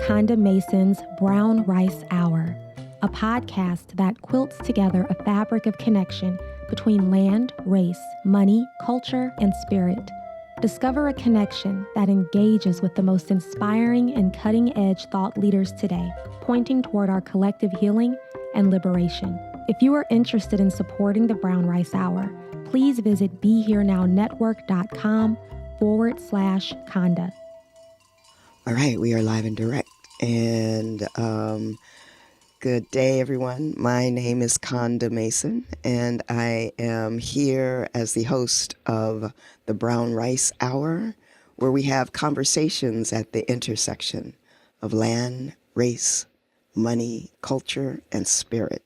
Konda Mason's Brown Rice Hour, a podcast that quilts together a fabric of connection between land, race, money, culture, and spirit. Discover a connection that engages with the most inspiring and cutting-edge thought leaders today, pointing toward our collective healing and liberation. If you are interested in supporting the Brown Rice Hour, please visit BeHereNowNetwork.com/Konda. All right, we are live and direct. And good day, everyone. My name is Konda Mason, and I am here as the host of the Brown Rice Hour, where we have conversations at the intersection of land, race, money, culture, and spirit.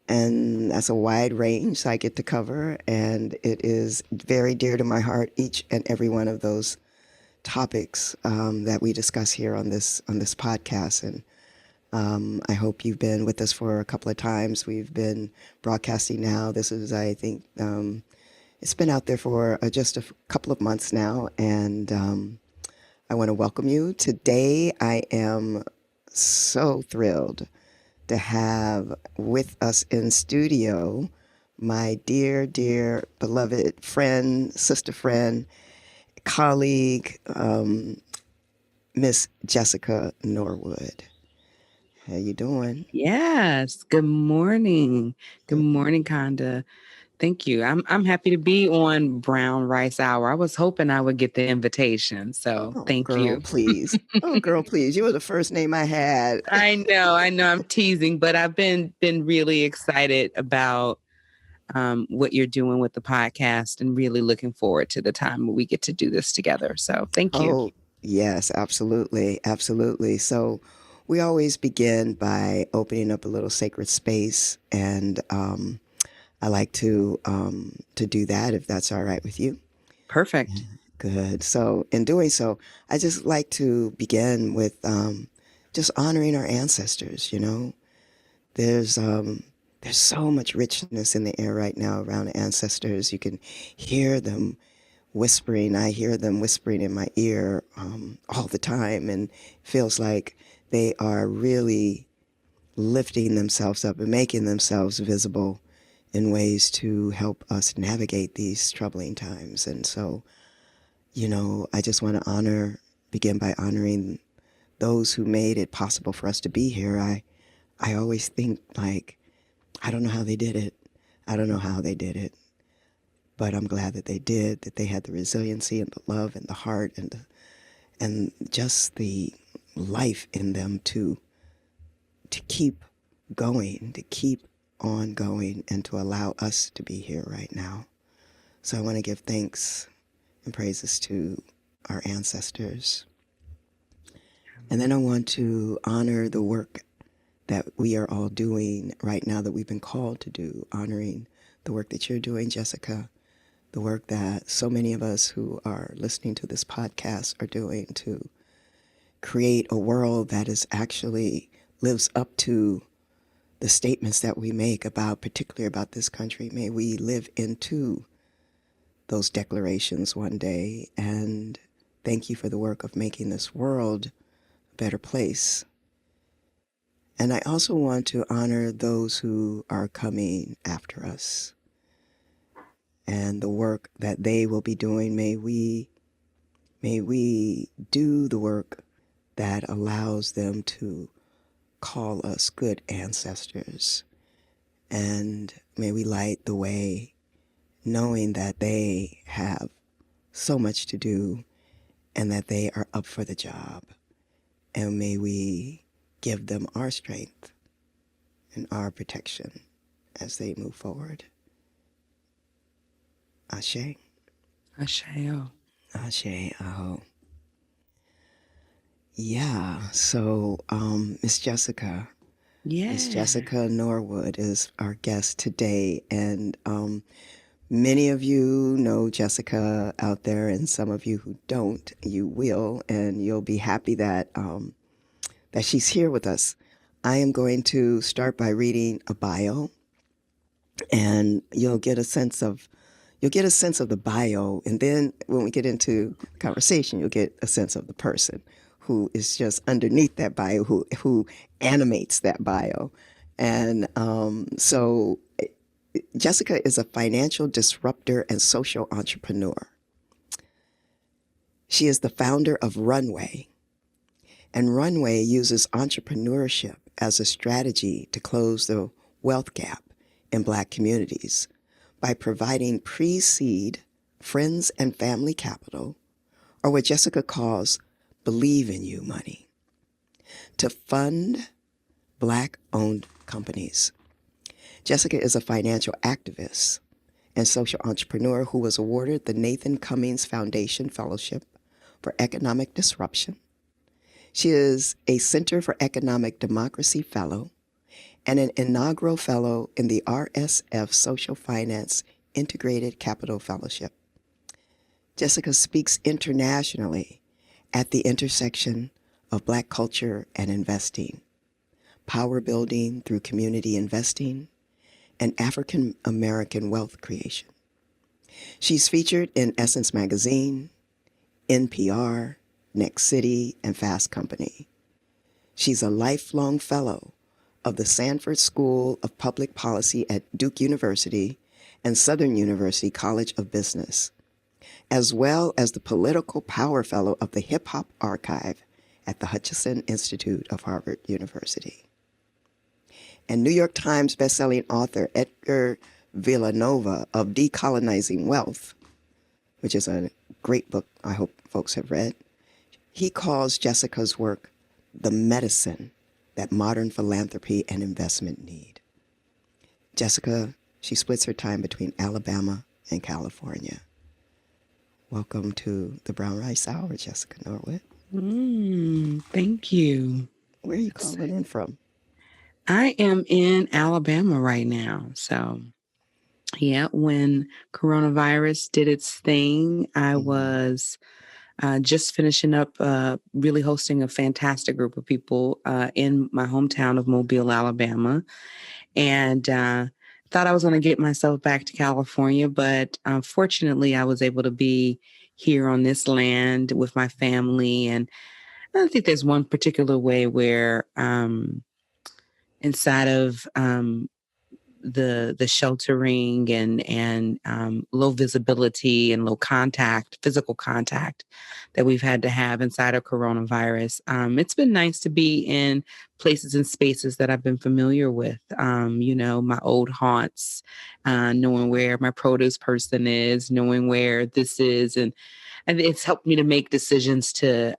And that's a wide range I get to cover, and it is very dear to my heart, each and every one of those topics that we discuss here on this podcast. And I hope you've been with us for a couple of times. We've been broadcasting now. This is, I think, it's been out there for just a couple of months now, and I want to welcome you. Today, I am so thrilled to have with us in studio my dear, dear, beloved friend, sister friend, colleague, Miss Jessica Norwood. How you doing? Yes. Good morning. Good morning, Konda. Thank you. I'm happy to be on Brown Rice Hour. I was hoping I would get the invitation, so thank girl, you. Please. Oh, girl, please. You were the first name I had. I know. I'm teasing, but I've been really excited about what you're doing with the podcast and really looking forward to the time when we get to do this together. So thank you. Oh, yes, absolutely. Absolutely. So we always begin by opening up a little sacred space, and I like to do that, if that's all right with you. Perfect. Good. So in doing so, I just like to begin with just honoring our ancestors. You know, there's so much richness in the air right now around ancestors. You can hear them whispering. I hear them whispering in my ear all the time, and it feels like they are really lifting themselves up and making themselves visible in ways to help us navigate these troubling times. And so, you know, I just want to begin by honoring those who made it possible for us to be here. I always think, like, I don't know how they did it. I don't know how they did it. But I'm glad that they did, that they had the resiliency and the love and the heart and just the life in them to keep going, to keep on going, and to allow us to be here right now. So I want to give thanks and praises to our ancestors. And then I want to honor the work that we are all doing right now, that we've been called to do, honoring the work that you're doing, Jessica, the work that so many of us who are listening to this podcast are doing to create a world that is actually lives up to the statements that we make about, particularly about this country. May we live into those declarations one day. And thank you for the work of making this world a better place. And I also want to honor those who are coming after us and the work that they will be doing. May we do the work that allows them to call us good ancestors. And may we light the way, knowing that they have so much to do and that they are up for the job. And may we give them our strength and our protection as they move forward. Ashe. Asheo. Ashe aho. Yeah, so Miss Jessica. Yeah. Miss Jessica Norwood is our guest today, and many of you know Jessica out there, and some of you who don't, you will, and you'll be happy that that she's here with us. I am going to start by reading a bio, and you'll get a sense of the bio, and then when we get into conversation, you'll get a sense of the person who is just underneath that bio, who animates that bio. And so Jessica is a financial disruptor and social entrepreneur. She is the founder of Runway, and Runway uses entrepreneurship as a strategy to close the wealth gap in Black communities by providing pre-seed friends and family capital, or what Jessica calls believe in you money, to fund Black-owned companies. Jessica is a financial activist and social entrepreneur who was awarded the Nathan Cummings Foundation Fellowship for Economic Disruption. She is a Center for Economic Democracy Fellow and an inaugural fellow in the RSF Social Finance Integrated Capital Fellowship. Jessica speaks internationally at the intersection of Black culture and investing, power building through community investing, and African American wealth creation. She's featured in Essence Magazine, NPR, Next City, and Fast Company. She's a lifelong fellow of the Sanford School of Public Policy at Duke University and Southern University College of Business, as well as the Political Power Fellow of the Hip Hop Archive at the Hutchinson Institute of Harvard University. And New York Times bestselling author Edgar Villanova of Decolonizing Wealth, which is a great book I hope folks have read, he calls Jessica's work the medicine that modern philanthropy and investment need. Jessica, she splits her time between Alabama and California. Welcome to the Brown Rice Hour, Jessica Norwood. Thank you. Where are you calling in from? I am in Alabama right now. So, yeah, when coronavirus did its thing, I was just finishing up really hosting a fantastic group of people in my hometown of Mobile, Alabama. And thought I was going to get myself back to California. But fortunately, I was able to be here on this land with my family. And I think there's one particular way where inside of the sheltering and low visibility and low contact, physical contact that we've had to have inside of coronavirus, it's been nice to be in places and spaces that I've been familiar with. My old haunts, knowing where my produce person is, knowing where this is, and it's helped me to make decisions to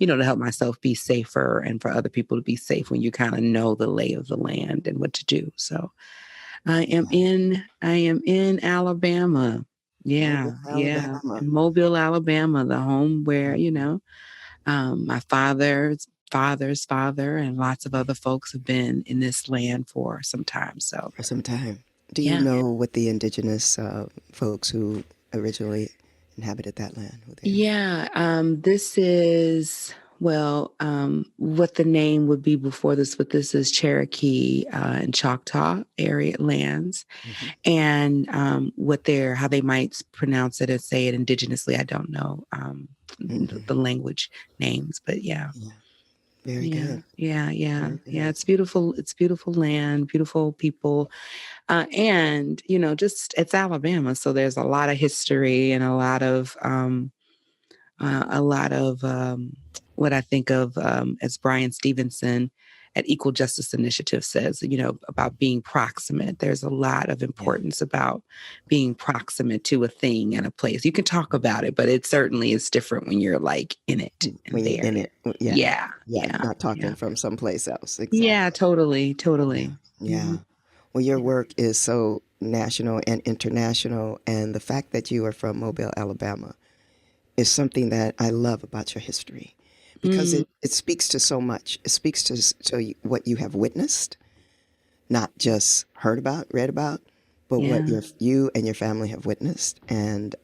to help myself be safer and for other people to be safe when you kind of know the lay of the land and what to do. So I am in Alabama. Yeah. Alabama. In Mobile, Alabama, the home where, my father's father's father and lots of other folks have been in this land for some time. So For some time. Do you know what the indigenous folks who originally inhabited that land? This is, what the name would be before this, but this is Cherokee and Choctaw area lands. And how they might pronounce it and say it indigenously, I don't know the language names, but Very good. It's beautiful. It's beautiful land, beautiful people. And, it's Alabama. So there's a lot of history and a lot of what I think of as Brian Stevenson at Equal Justice Initiative says, about being proximate. There's a lot of importance about being proximate to a thing and a place. You can talk about it, but it certainly is different when you're like in it. When you're in it. Yeah. Not talking from someplace else. Exactly. Yeah, totally. Yeah. Well, your work is so national and international. And the fact that you are from Mobile, Alabama is something that I love about your history. Because it speaks to so much. It speaks to what you have witnessed, not just heard about, read about, but what you and your family have witnessed. And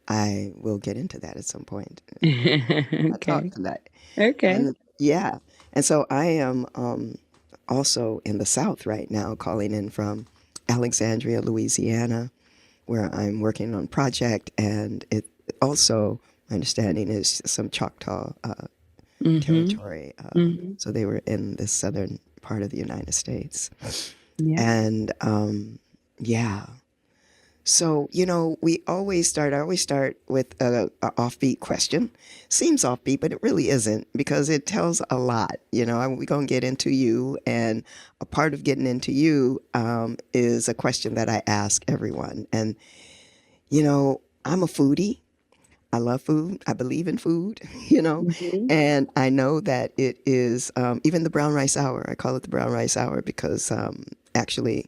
I will get into that at some point. I talk tonight. Okay. And, and so I am also in the South right now, calling in from Alexandria, Louisiana, where I'm working on a project. And it also, understanding is some Choctaw Mm-hmm. territory. Mm-hmm. So they were in the southern part of the United States. Yeah. And yeah. So, I always start with a offbeat question. Seems offbeat, but it really isn't because it tells a lot. We're going to get into you. And a part of getting into you is a question that I ask everyone. And, I'm a foodie. I love food. I believe in food, Mm-hmm. and I know that it is even the brown rice hour. I call it the brown rice hour because actually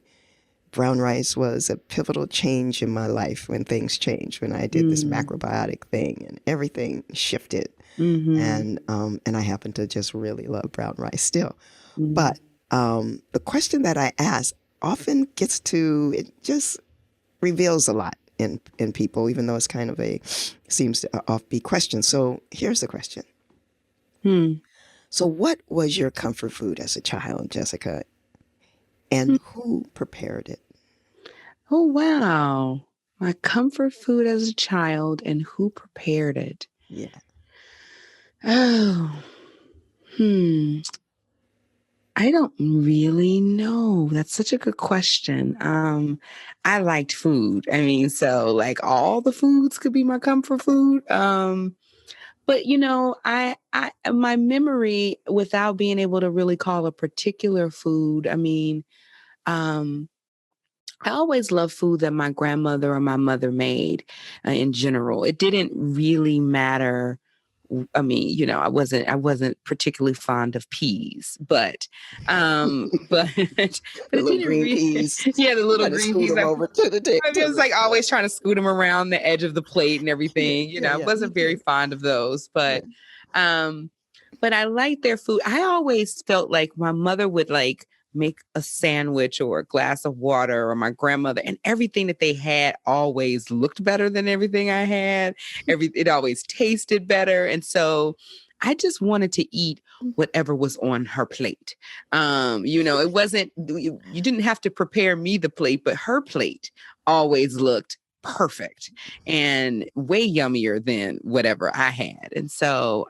brown rice was a pivotal change in my life when things changed, when I did this Mm-hmm. macrobiotic thing and everything shifted. Mm-hmm. And I happen to just really love brown rice still. Mm-hmm. But the question that I ask often it just reveals a lot in people, even though it's kind of seems a offbeat question. So here's the question. Hmm. So what was your comfort food as a child, Jessica? And who prepared it? Oh, wow. My comfort food as a child and who prepared it. Yeah. Oh, hmm. I don't really know. That's such a good question. I liked food. I mean, so like all the foods could be my comfort food. But my memory without being able to really call a particular food, I mean, um, I always loved food that my grandmother or my mother made in general. It didn't really matter. I mean, I wasn't particularly fond of peas, but but The it little didn't green really, peas. yeah, the You little got to green scoot peas. them over to the I to was the like always trying to scoot them around the edge of the plate and yeah, everything. yeah, I yeah. Me wasn't very too. fond of those, Yeah. um, but I liked their food. I always felt like my mother would like make a sandwich or a glass of water, or my grandmother, and everything that they had always looked better than everything I had. It always tasted better. And so I just wanted to eat whatever was on her plate. It wasn't, you didn't have to prepare me the plate, but her plate always looked perfect and way yummier than whatever I had. And so,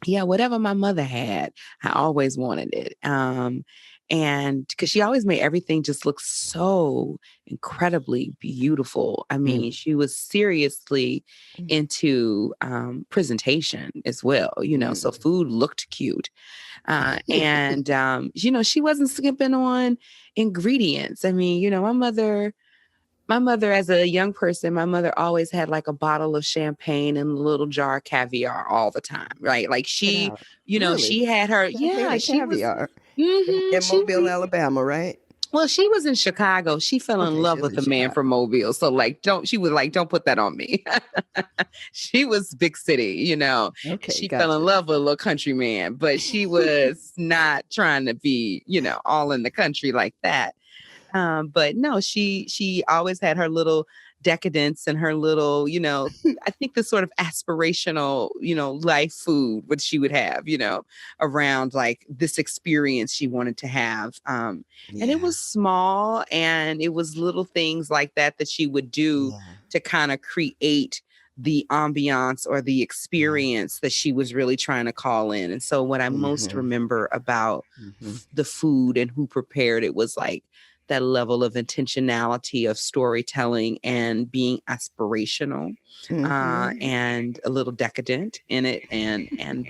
yeah, whatever my mother had, I always wanted it. And because she always made everything just look so incredibly beautiful. I mean, Mm. she was seriously into presentation as well, so Mm. food looked cute. And, she wasn't skimping on ingredients. I mean, my mother, as a young person, my mother always had like a bottle of champagne and a little jar of caviar all the time, right? Like Get out. she Really? had her, Champagne yeah, and she was, caviar mm-hmm, in Mobile, Alabama, right? well, she was in Chicago. She fell in Okay, she love was with in the man from Chicago. Mobile. So like, don't put that on me. She was big city, Okay, she fell in gotcha. love with a little country man, but she was not trying to be, all in the country like that. But no, she always had her little decadence and her little, I think the sort of aspirational, life food, what she would have, around like this experience she wanted to have. And it Yeah, was small, and it was little things like that she would do yeah, to kind of create the ambiance or the yeah. experience that she was really trying to call in. And so what I most Mm-hmm. remember about Mm-hmm. the food and who prepared it was like that level of intentionality of storytelling and being aspirational, Mm-hmm. and a little decadent in it, and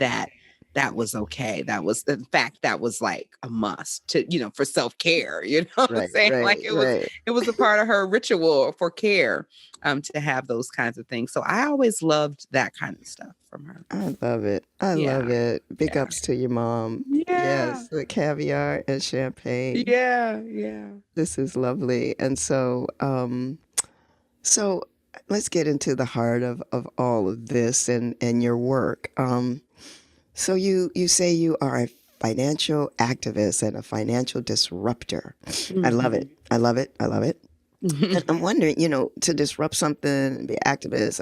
that was okay. That was, in fact, that was like a must to, for self-care, what I'm Right, saying? Like right, right. it was a part of her ritual for care, to have those kinds of things. So I always loved that kind of stuff from her. I love it. I Yeah. love it. Big Yeah. ups to your mom. Yeah. Yes, the caviar and champagne. Yeah. Yeah. This is lovely. And so let's get into the heart of all of this and your work. So you say you are a financial activist and a financial disruptor. I love it. Mhm. I love it. I love it. And I'm wondering, to disrupt something, be an activist.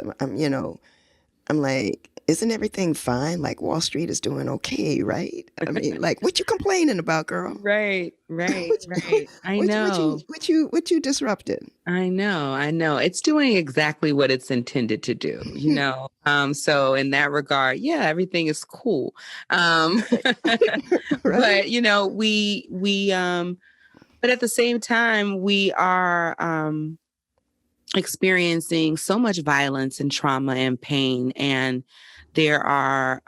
I'm like, isn't everything fine? Like Wall Street is doing okay, right? I mean, like, what you complaining about, girl? Right, right, what, right. I what you know. what you disrupted? I know, I know. It's doing exactly what it's intended to do, you know. So in that regard, yeah, everything is cool. Right? But you know, but at the same time, we are experiencing so much violence and trauma and pain, and there are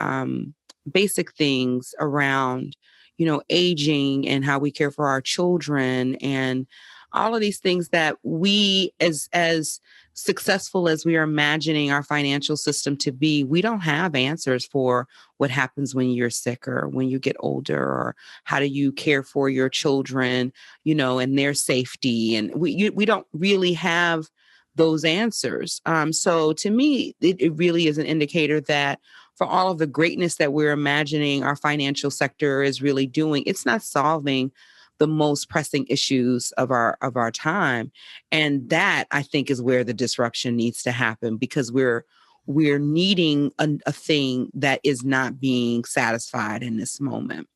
basic things around, you know, aging and how we care for our children and all of these things that we as successful as we are imagining our financial system to be, we don't have answers for what happens when you're sick or when you get older, or how do you care for your children, you know, and their safety. And we don't really have those answers. So to me, it really is an indicator that for all of the greatness that we're imagining our financial sector is really doing, it's not solving the most pressing issues of our time. And that, I think, is where the disruption needs to happen, because we're needing a thing that is not being satisfied in this moment.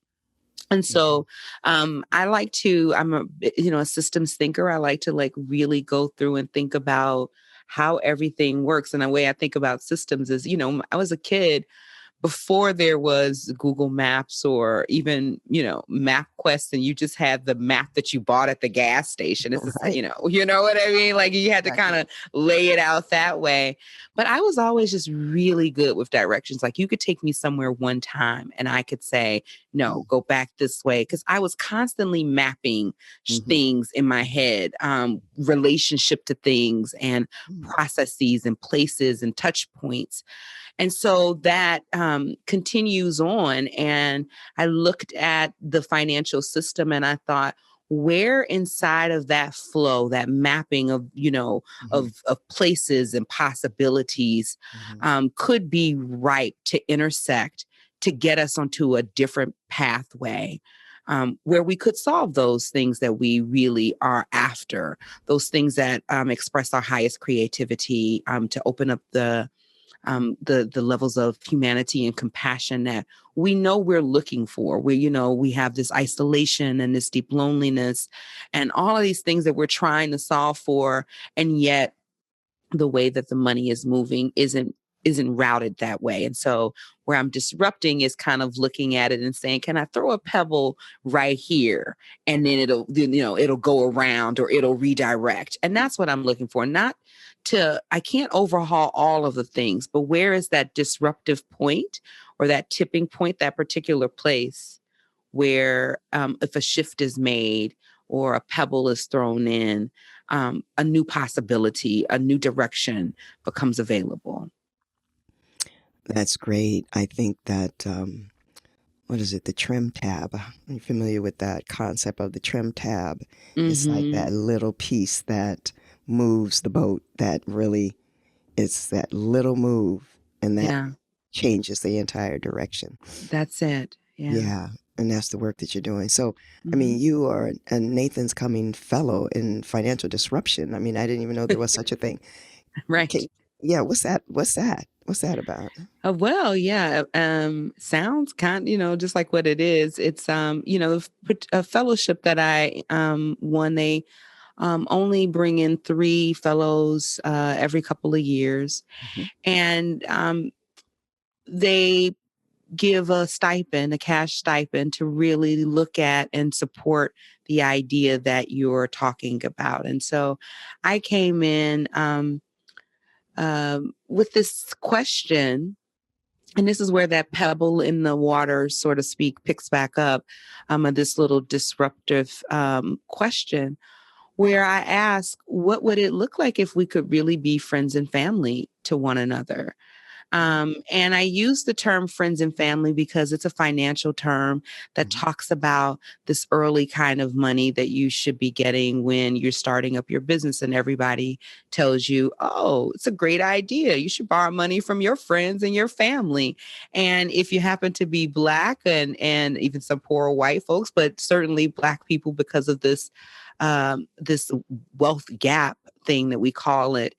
And so I'm a systems thinker. I like to like really go through and think about how everything works. And the way I think about systems is, you know, I was a kid before there was Google Maps or even, you know, MapQuest, and you just had the map that you bought at the gas station. It's just, Right. you know what I mean? Like you had to Right. kind of lay it out that way. But I was always just really good with directions. Like you could take me somewhere one time and I could say, no, go back this way. Because I was constantly mapping things in my head, relationship to things and processes and places and touch points. And so that continues on. And I looked at the financial system and I thought, where inside of that flow, that mapping of, you know, of places and possibilities could be ripe to intersect to get us onto a different pathway. Where we could solve those things that we really are after, those things that express our highest creativity, to open up the levels of humanity and compassion that we know we're looking for. We have this isolation and this deep loneliness and all of these things that we're trying to solve for. And yet the way that the money is moving isn't routed that way. And so where I'm disrupting is kind of looking at it and saying, can I throw a pebble right here? And then it'll go around or it'll redirect. And that's what I'm looking for. I can't overhaul all of the things, but where is that disruptive point or that tipping point, that particular place where if a shift is made or a pebble is thrown in, a new possibility, a new direction becomes available. That's great. I think that, what is it? The trim tab. Are you familiar with that concept of the trim tab? It's like that little piece that moves the boat, that really, it's that little move, and that changes the entire direction. That's it. Yeah. And that's the work that you're doing. So, I mean, you are a Nathan's Coming Fellow in financial disruption. I mean, I didn't even know there was such a thing. Right. Yeah. What's that? What's that about? Well, yeah. Sounds just like what it is. It's, a fellowship that I won. They only bring in 3 fellows every couple of years. And they give a cash stipend to really look at and support the idea that you're talking about. And so I came in with this question, and this is where that pebble in the water, so to speak, picks back up, this little disruptive question where I ask, what would it look like if we could really be friends and family to one another? And I use the term friends and family because it's a financial term that talks about this early kind of money that you should be getting when you're starting up your business, and everybody tells you, oh, it's a great idea. You should borrow money from your friends and your family. And if you happen to be Black and even some poor white folks, but certainly Black people, because of this wealth gap thing that we call it,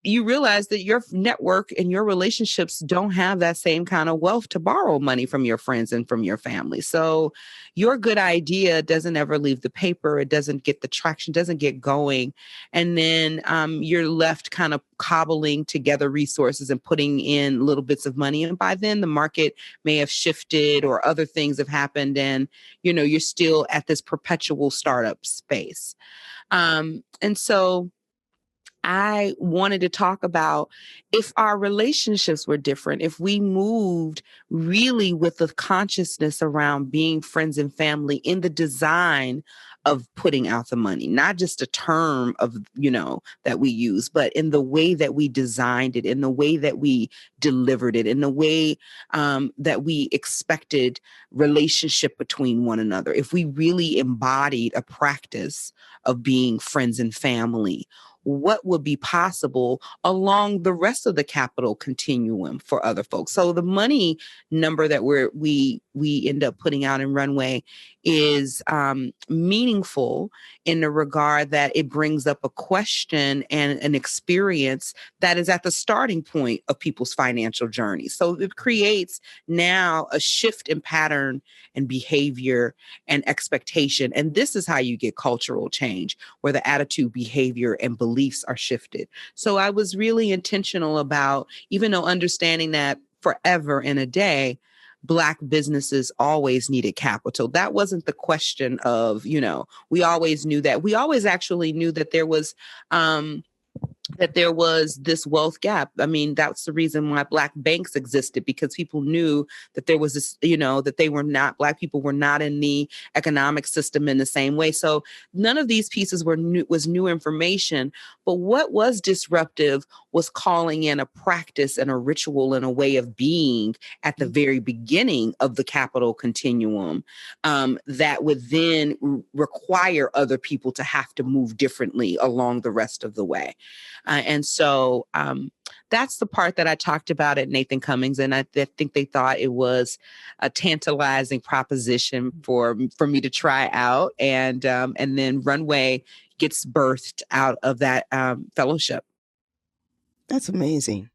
you realize that your network and your relationships don't have that same kind of wealth to borrow money from your friends and from your family. So your good idea doesn't ever leave the paper. It doesn't get the traction, doesn't get going. And then you're left kind of cobbling together resources and putting in little bits of money. And by then the market may have shifted or other things have happened. And, you're still at this perpetual startup space. And so I wanted to talk about if our relationships were different, if we moved really with the consciousness around being friends and family in the design of putting out the money, not just a term of, that we use, but in the way that we designed it, in the way that we delivered it, in the way that we expected relationship between one another. If we really embodied a practice of being friends and family, what would be possible along the rest of the capital continuum for other folks. So the money number that we end up putting out in Runway is meaningful in the regard that it brings up a question and an experience that is at the starting point of people's financial journey. So it creates now a shift in pattern and behavior and expectation. And this is how you get cultural change, where the attitude, behavior, and beliefs are shifted. So I was really intentional about, even though understanding that forever and a day, Black businesses always needed capital. That wasn't the question of, we always knew that. We always actually knew that there was this wealth gap. I mean, that's the reason why Black banks existed, because people knew that there was this, that Black people were not in the economic system in the same way. So none of these pieces was new information. But what was disruptive was calling in a practice and a ritual and a way of being at the very beginning of the capital continuum that would then require other people to have to move differently along the rest of the way. And so that's the part that I talked about at Nathan Cummings. And I think they thought it was a tantalizing proposition for me to try out. And then Runway gets birthed out of that fellowship. That's amazing.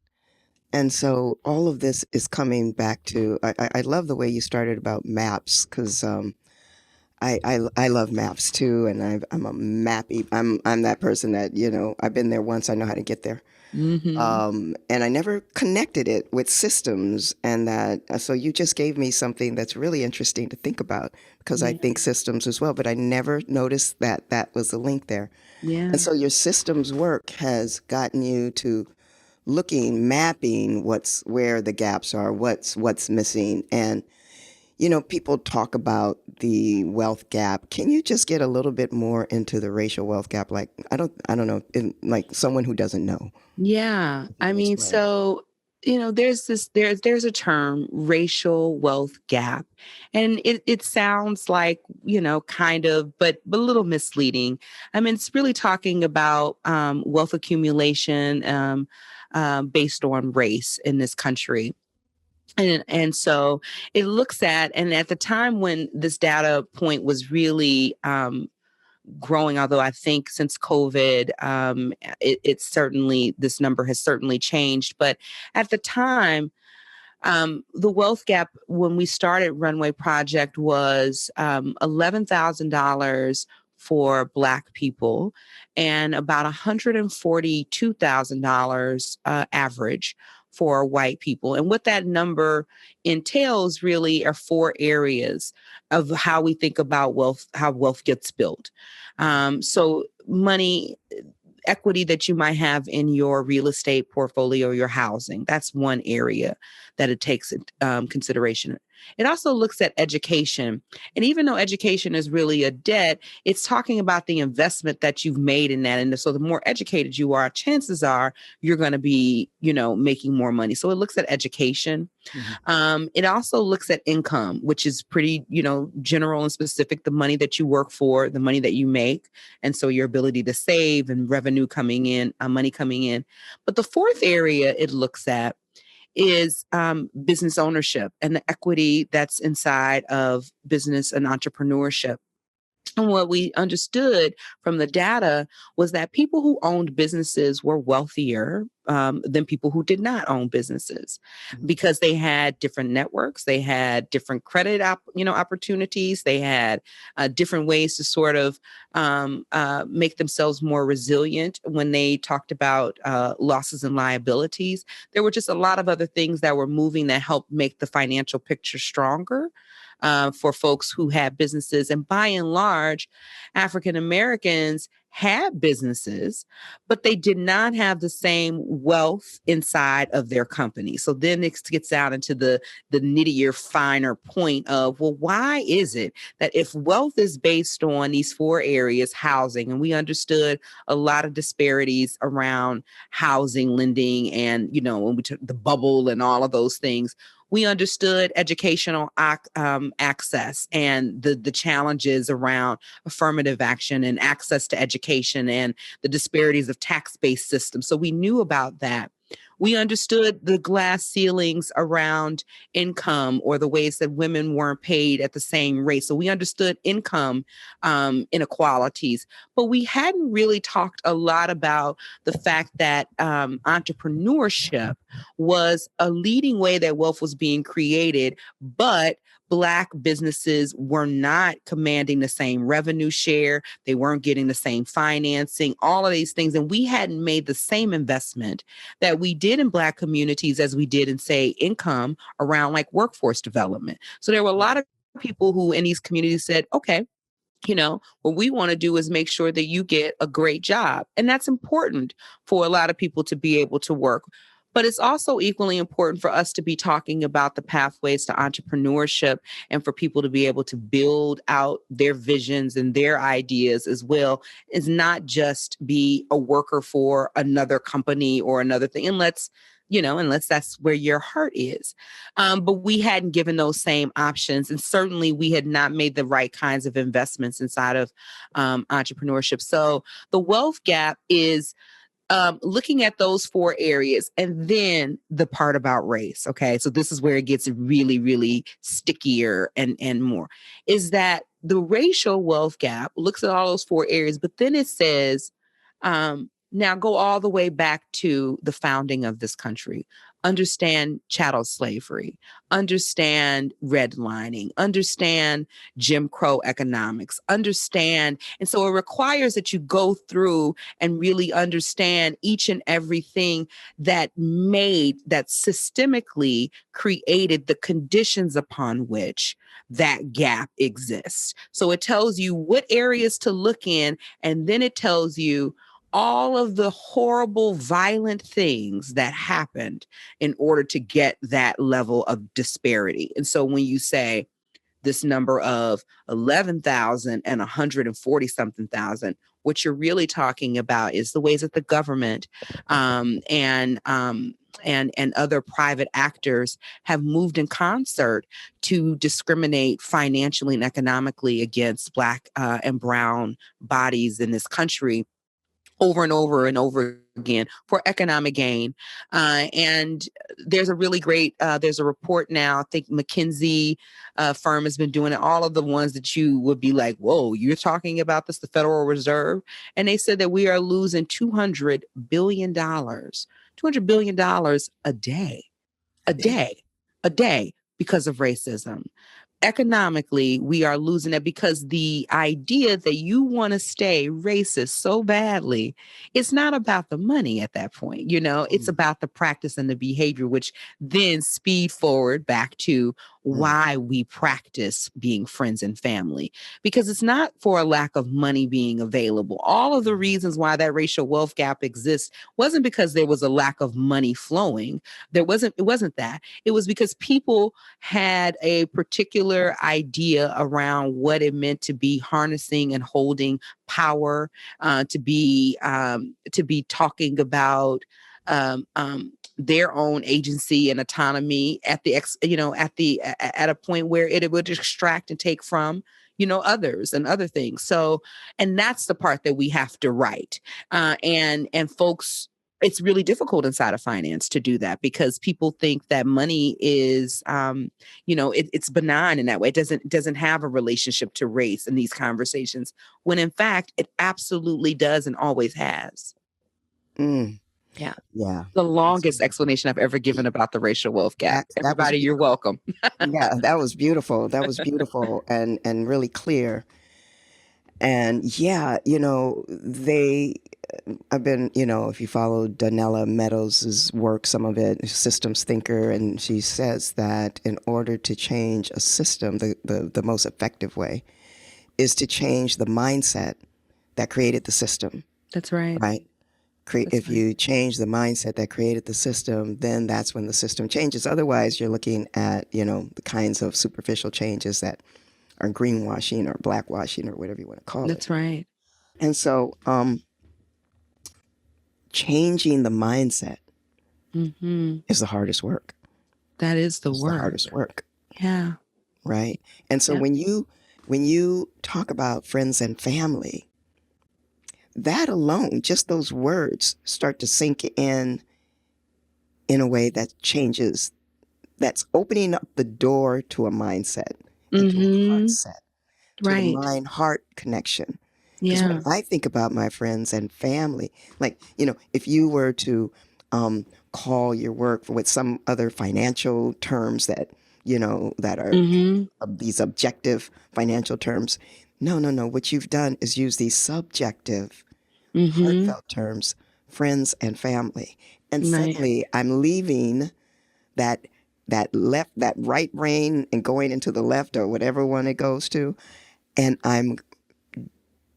And so all of this is coming back to, I love the way you started about maps, because I love maps too, and I'm a mappy. I'm that person that I've been there once. I know how to get there, and I never connected it with systems. And that so you just gave me something that's really interesting to think about, because I think systems as well, but I never noticed that was the link there. Yeah. And so your systems work has gotten you to mapping where the gaps are, what's missing, and. People talk about the wealth gap. Can you just get a little bit more into the racial wealth gap? Like, I don't know, like someone who doesn't know. Yeah. I mean, so, there's a term, racial wealth gap, and it sounds like, kind of, but a little misleading. I mean, it's really talking about wealth accumulation based on race in this country. And so it looks at, and at the time when this data point was really growing, although I think since COVID, it's certainly, this number has certainly changed. But at the time, the wealth gap when we started Runway Project was $11,000 for Black people and about $142,000 average for white people. And what that number entails really are four areas of how we think about wealth, how wealth gets built. So money, equity that you might have in your real estate portfolio, your housing. That's one area that it takes consideration. It also looks at education. And even though education is really a debt, it's talking about the investment that you've made in that. And so the more educated you are, chances are you're going to be, making more money. So it looks at education. It also looks at income, which is pretty, general and specific, the money that you work for, the money that you make. And so your ability to save and revenue coming in, money coming in. But the fourth area it looks at is business ownership and the equity that's inside of business and entrepreneurship. And what we understood from the data was that people who owned businesses were wealthier than people who did not own businesses, because they had different networks, they had different credit opportunities, they had different ways to sort of make themselves more resilient when they talked about losses and liabilities. There were just a lot of other things that were moving that helped make the financial picture stronger for folks who had businesses. And by and large, African Americans had businesses, but they did not have the same wealth inside of their company. So then it gets down into the nittier, finer point of, well, why is it that if wealth is based on these four areas, housing, and we understood a lot of disparities around housing, lending, and, when we took the bubble and all of those things, we understood educational access and the challenges around affirmative action and access to education and the disparities of tax-based systems. So we knew about that. We understood the glass ceilings around income, or the ways that women weren't paid at the same rate. So we understood income inequalities, but we hadn't really talked a lot about the fact that entrepreneurship was a leading way that wealth was being created, but Black businesses were not commanding the same revenue share. They weren't getting the same financing, all of these things. And we hadn't made the same investment that we did in Black communities as we did in, say, income around like workforce development. So there were a lot of people who in these communities said, okay, what we want to do is make sure that you get a great job. And that's important for a lot of people to be able to work. But it's also equally important for us to be talking about the pathways to entrepreneurship and for people to be able to build out their visions and their ideas as well, is not just be a worker for another company or another thing, unless that's where your heart is. But we hadn't given those same options. And certainly we had not made the right kinds of investments inside of entrepreneurship. So the wealth gap is looking at those four areas, and then the part about race. Okay. So this is where it gets really, really stickier and more, is that the racial wealth gap looks at all those four areas, but then it says, now go all the way back to the founding of this country. Understand chattel slavery, understand redlining, understand Jim Crow economics, understand. And so it requires that you go through and really understand each and everything that systemically created the conditions upon which that gap exists. So it tells you what areas to look in, and then it tells you all of the horrible, violent things that happened in order to get that level of disparity. And so when you say this number of 11,000 and 140 something thousand, what you're really talking about is the ways that the government and other private actors have moved in concert to discriminate financially and economically against Black and Brown bodies in this country over and over and over again for economic gain. And there's a really great, there's a report now, I think McKinsey firm has been doing it, all of the ones that you would be like, whoa, you're talking about this, the Federal Reserve. And they said that we are losing $200 billion a day because of racism. Economically, we are losing it because the idea that you want to stay racist so badly, it's not about the money at that point. It's about the practice and the behavior, which then speed forward back to why we practice being friends and family, because it's not for a lack of money being available. All of the reasons why that racial wealth gap exists wasn't because there was a lack of money flowing. It wasn't that. It was because people had a particular idea around what it meant to be harnessing and holding power, to be talking about their own agency and autonomy at a point where it would extract and take from others and other things. So, and that's the part that we have to write. And folks it's really difficult inside of finance to do that because people think that money is, it's benign in that way. It doesn't have a relationship to race in these conversations, when in fact it absolutely does and always has. Mm, Yeah. yeah. The longest explanation I've ever given about the racial wealth gap. That was Everybody, you're welcome. yeah, that was beautiful. That was beautiful and really clear. And yeah, I've been, if you follow Donella Meadows' work, some of it, systems thinker, and she says that in order to change a system, the most effective way is to change the mindset that created the system, That's right. right? If you change the mindset that created the system, then that's when the system changes. Otherwise, you're looking at, the kinds of superficial changes that are greenwashing or blackwashing or whatever you want to call it. That's right. And so, changing the mindset is the hardest work. That is the It's work. the hardest work. Yeah. Right. And so when you talk about friends and family, that alone, just those words start to sink in a way that changes, that's opening up the door to a mindset, and to a heart set, to the mind-heart connection. Because when I think about my friends and family, like, if you were to call your work with some other financial terms that, that are these objective financial terms. No. What you've done is use these subjective, heartfelt terms, friends and family. And suddenly I'm leaving that right brain and going into the left or whatever one it goes to. And I'm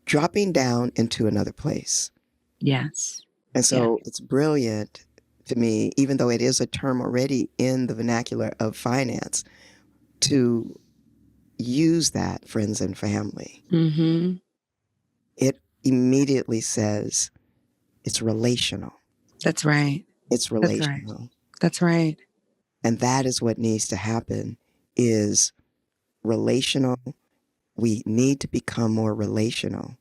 dropping down into another place. Yes. And so it's brilliant to me, even though it is a term already in the vernacular of finance, to use that, friends and family. It immediately says it's relational. That's right. It's relational. That's right. And that is what needs to happen, is relational. We need to become more relational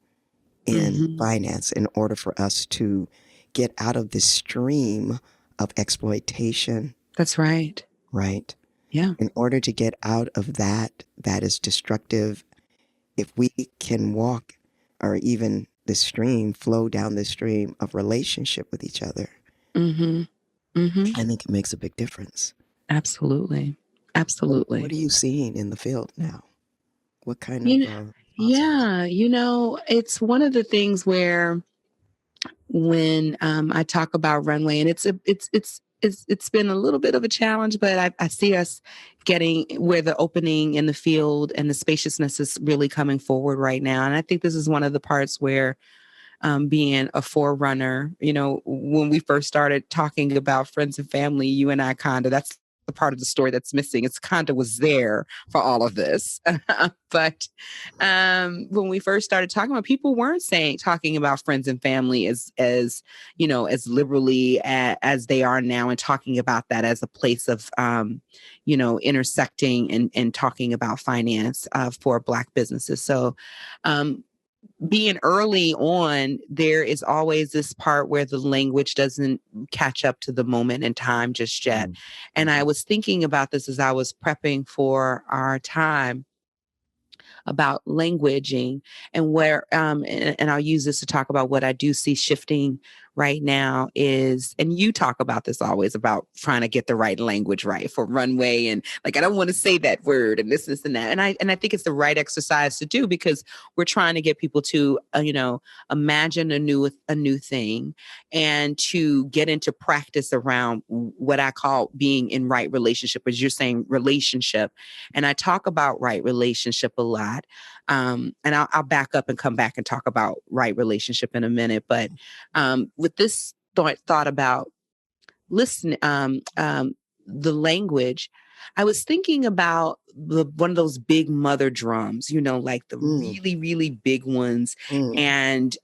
in finance in order for us to get out of this stream of exploitation. That's right. Right? Yeah. In order to get out of that is destructive, if we can walk, or even flow down the stream of relationship with each other, I think it makes a big difference. Absolutely. Absolutely. What are you seeing in the field now? What kind of... it's one of the things where when I talk about Runway, and it's been a little bit of a challenge, but I see us getting where the opening in the field and the spaciousness is really coming forward right now. And I think this is one of the parts where being a forerunner, when we first started talking about friends and family, you and I, Konda, that's the part of the story that's missing. It's Konda was there for all of this. But when we first started talking about, people weren't talking about friends and family as liberally as they are now, and talking about that as a place of, intersecting and talking about finance for Black businesses. So, being early on, there is always this part where the language doesn't catch up to the moment in time just yet. And I was thinking about this as I was prepping for our time, about languaging and where, and I'll use this to talk about what I do see shifting right now is, and you talk about this always, about trying to get the right language right for Runway. And like, I don't want to say that word and this and that. And I think it's the right exercise to do, because we're trying to get people to, imagine a new thing, and to get into practice around what I call being in right relationship, as you're saying, relationship. And I talk about right relationship a lot. And I'll back up and come back and talk about right relationship in a minute. But with this thought about listen, the language, I was thinking about one of those big mother drums, like the really, really big ones. And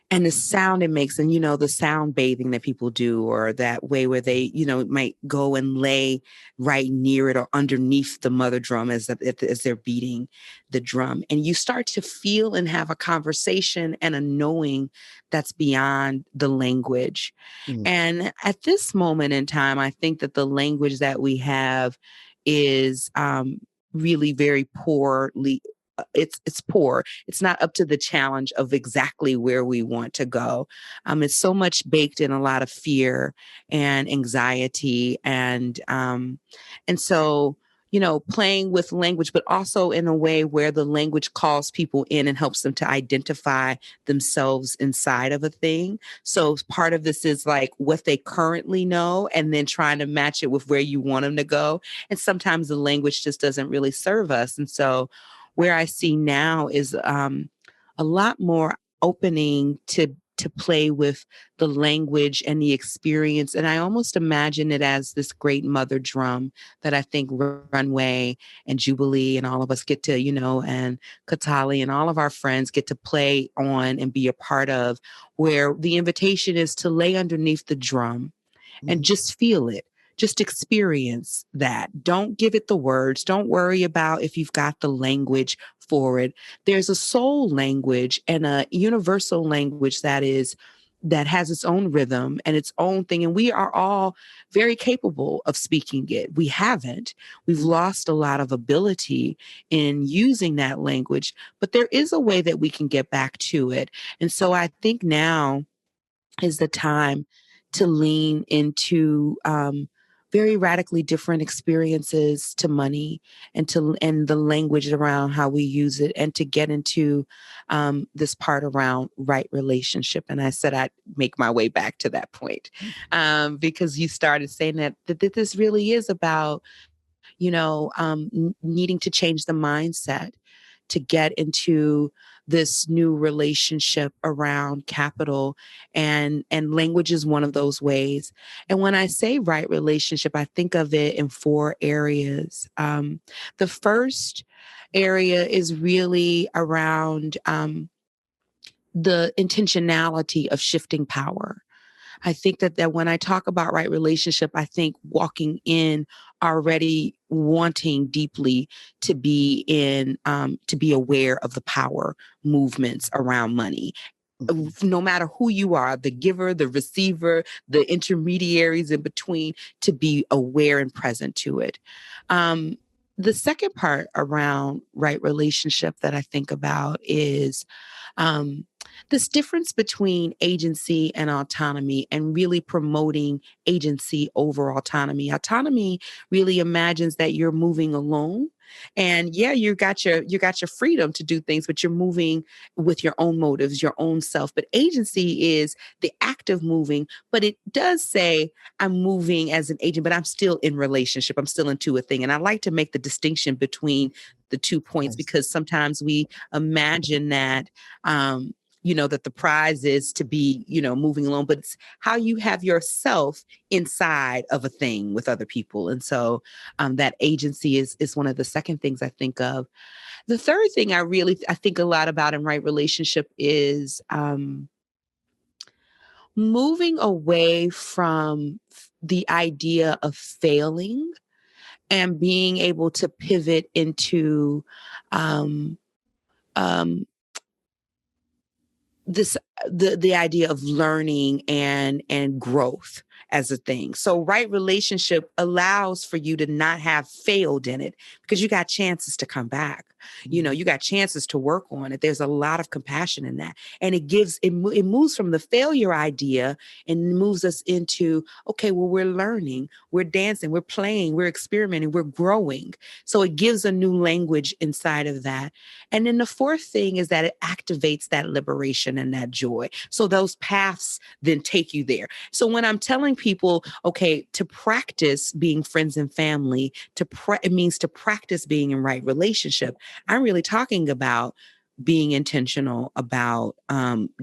and the sound it makes, and the sound bathing that people do, or that way where they might go and lay right near it or underneath the mother drum as they're beating the drum, and you start to feel and have a conversation and a knowing that's beyond the language. Mm. And at this moment in time, I think that the language that we have is really very poorly. It's poor. It's not up to the challenge of exactly where we want to go. It's so much baked in a lot of fear and anxiety, and so playing with language, but also in a way where the language calls people in and helps them to identify themselves inside of a thing. So part of this is like what they currently know, and then trying to match it with where you want them to go. And sometimes the language just doesn't really serve us. And so where I see now is a lot more opening to play with the language and the experience. And I almost imagine it as this great mother drum that I think Runway and Jubilee and all of us get to, and Katali and all of our friends get to play on and be a part of, where the invitation is to lay underneath the drum and just feel it. Just experience that. Don't give it the words. Don't worry about if you've got the language for it. There's a soul language and a universal language that has its own rhythm and its own thing. And we are all very capable of speaking it. We haven't. We've lost a lot of ability in using that language, but there is a way that we can get back to it. And so I think now is the time to lean into very radically different experiences to money, and the language around how we use it, and to get into this part around right relationship. And I said I'd make my way back to that point because you started saying that this really is about needing to change the mindset to get into this new relationship around capital, and language is one of those ways. And when I say right relationship, I think of it in 4 areas. The first area is really around the intentionality of shifting power. I think that when I talk about right relationship, I think walking in already wanting deeply to be to be aware of the power movements around money. No matter who you are, the giver, the receiver, the intermediaries in between, to be aware and present to it. The second part around right relationship that I think about is um, this difference between agency and autonomy, and really promoting agency over autonomy. Autonomy really imagines that you're moving alone. And yeah, you got your freedom to do things, but you're moving with your own motives, your own self. But agency is the act of moving, but it does say I'm moving as an agent, but I'm still in relationship. I'm still into a thing. And I like to make the distinction between the 2 points, Yes. because sometimes we imagine that that the prize is to be, moving along, but it's how you have yourself inside of a thing with other people. And so that agency is one of the second things I think of. The third thing I think a lot about in right relationship is moving away from the idea of failing, and being able to pivot into um, um, this the idea of learning and growth as a thing. So right relationship allows for you to not have failed in it, because you got chances to come back. You got chances to work on it. There's a lot of compassion in that. And it moves from the failure idea and moves us into, okay, well, we're learning, we're dancing, we're playing, we're experimenting, we're growing. So it gives a new language inside of that. And then the fourth thing is that it activates that liberation and that joy. So those paths then take you there. So when I'm telling people, okay, to practice being friends and family, it means to practice being in right relationship, I'm really talking about being intentional about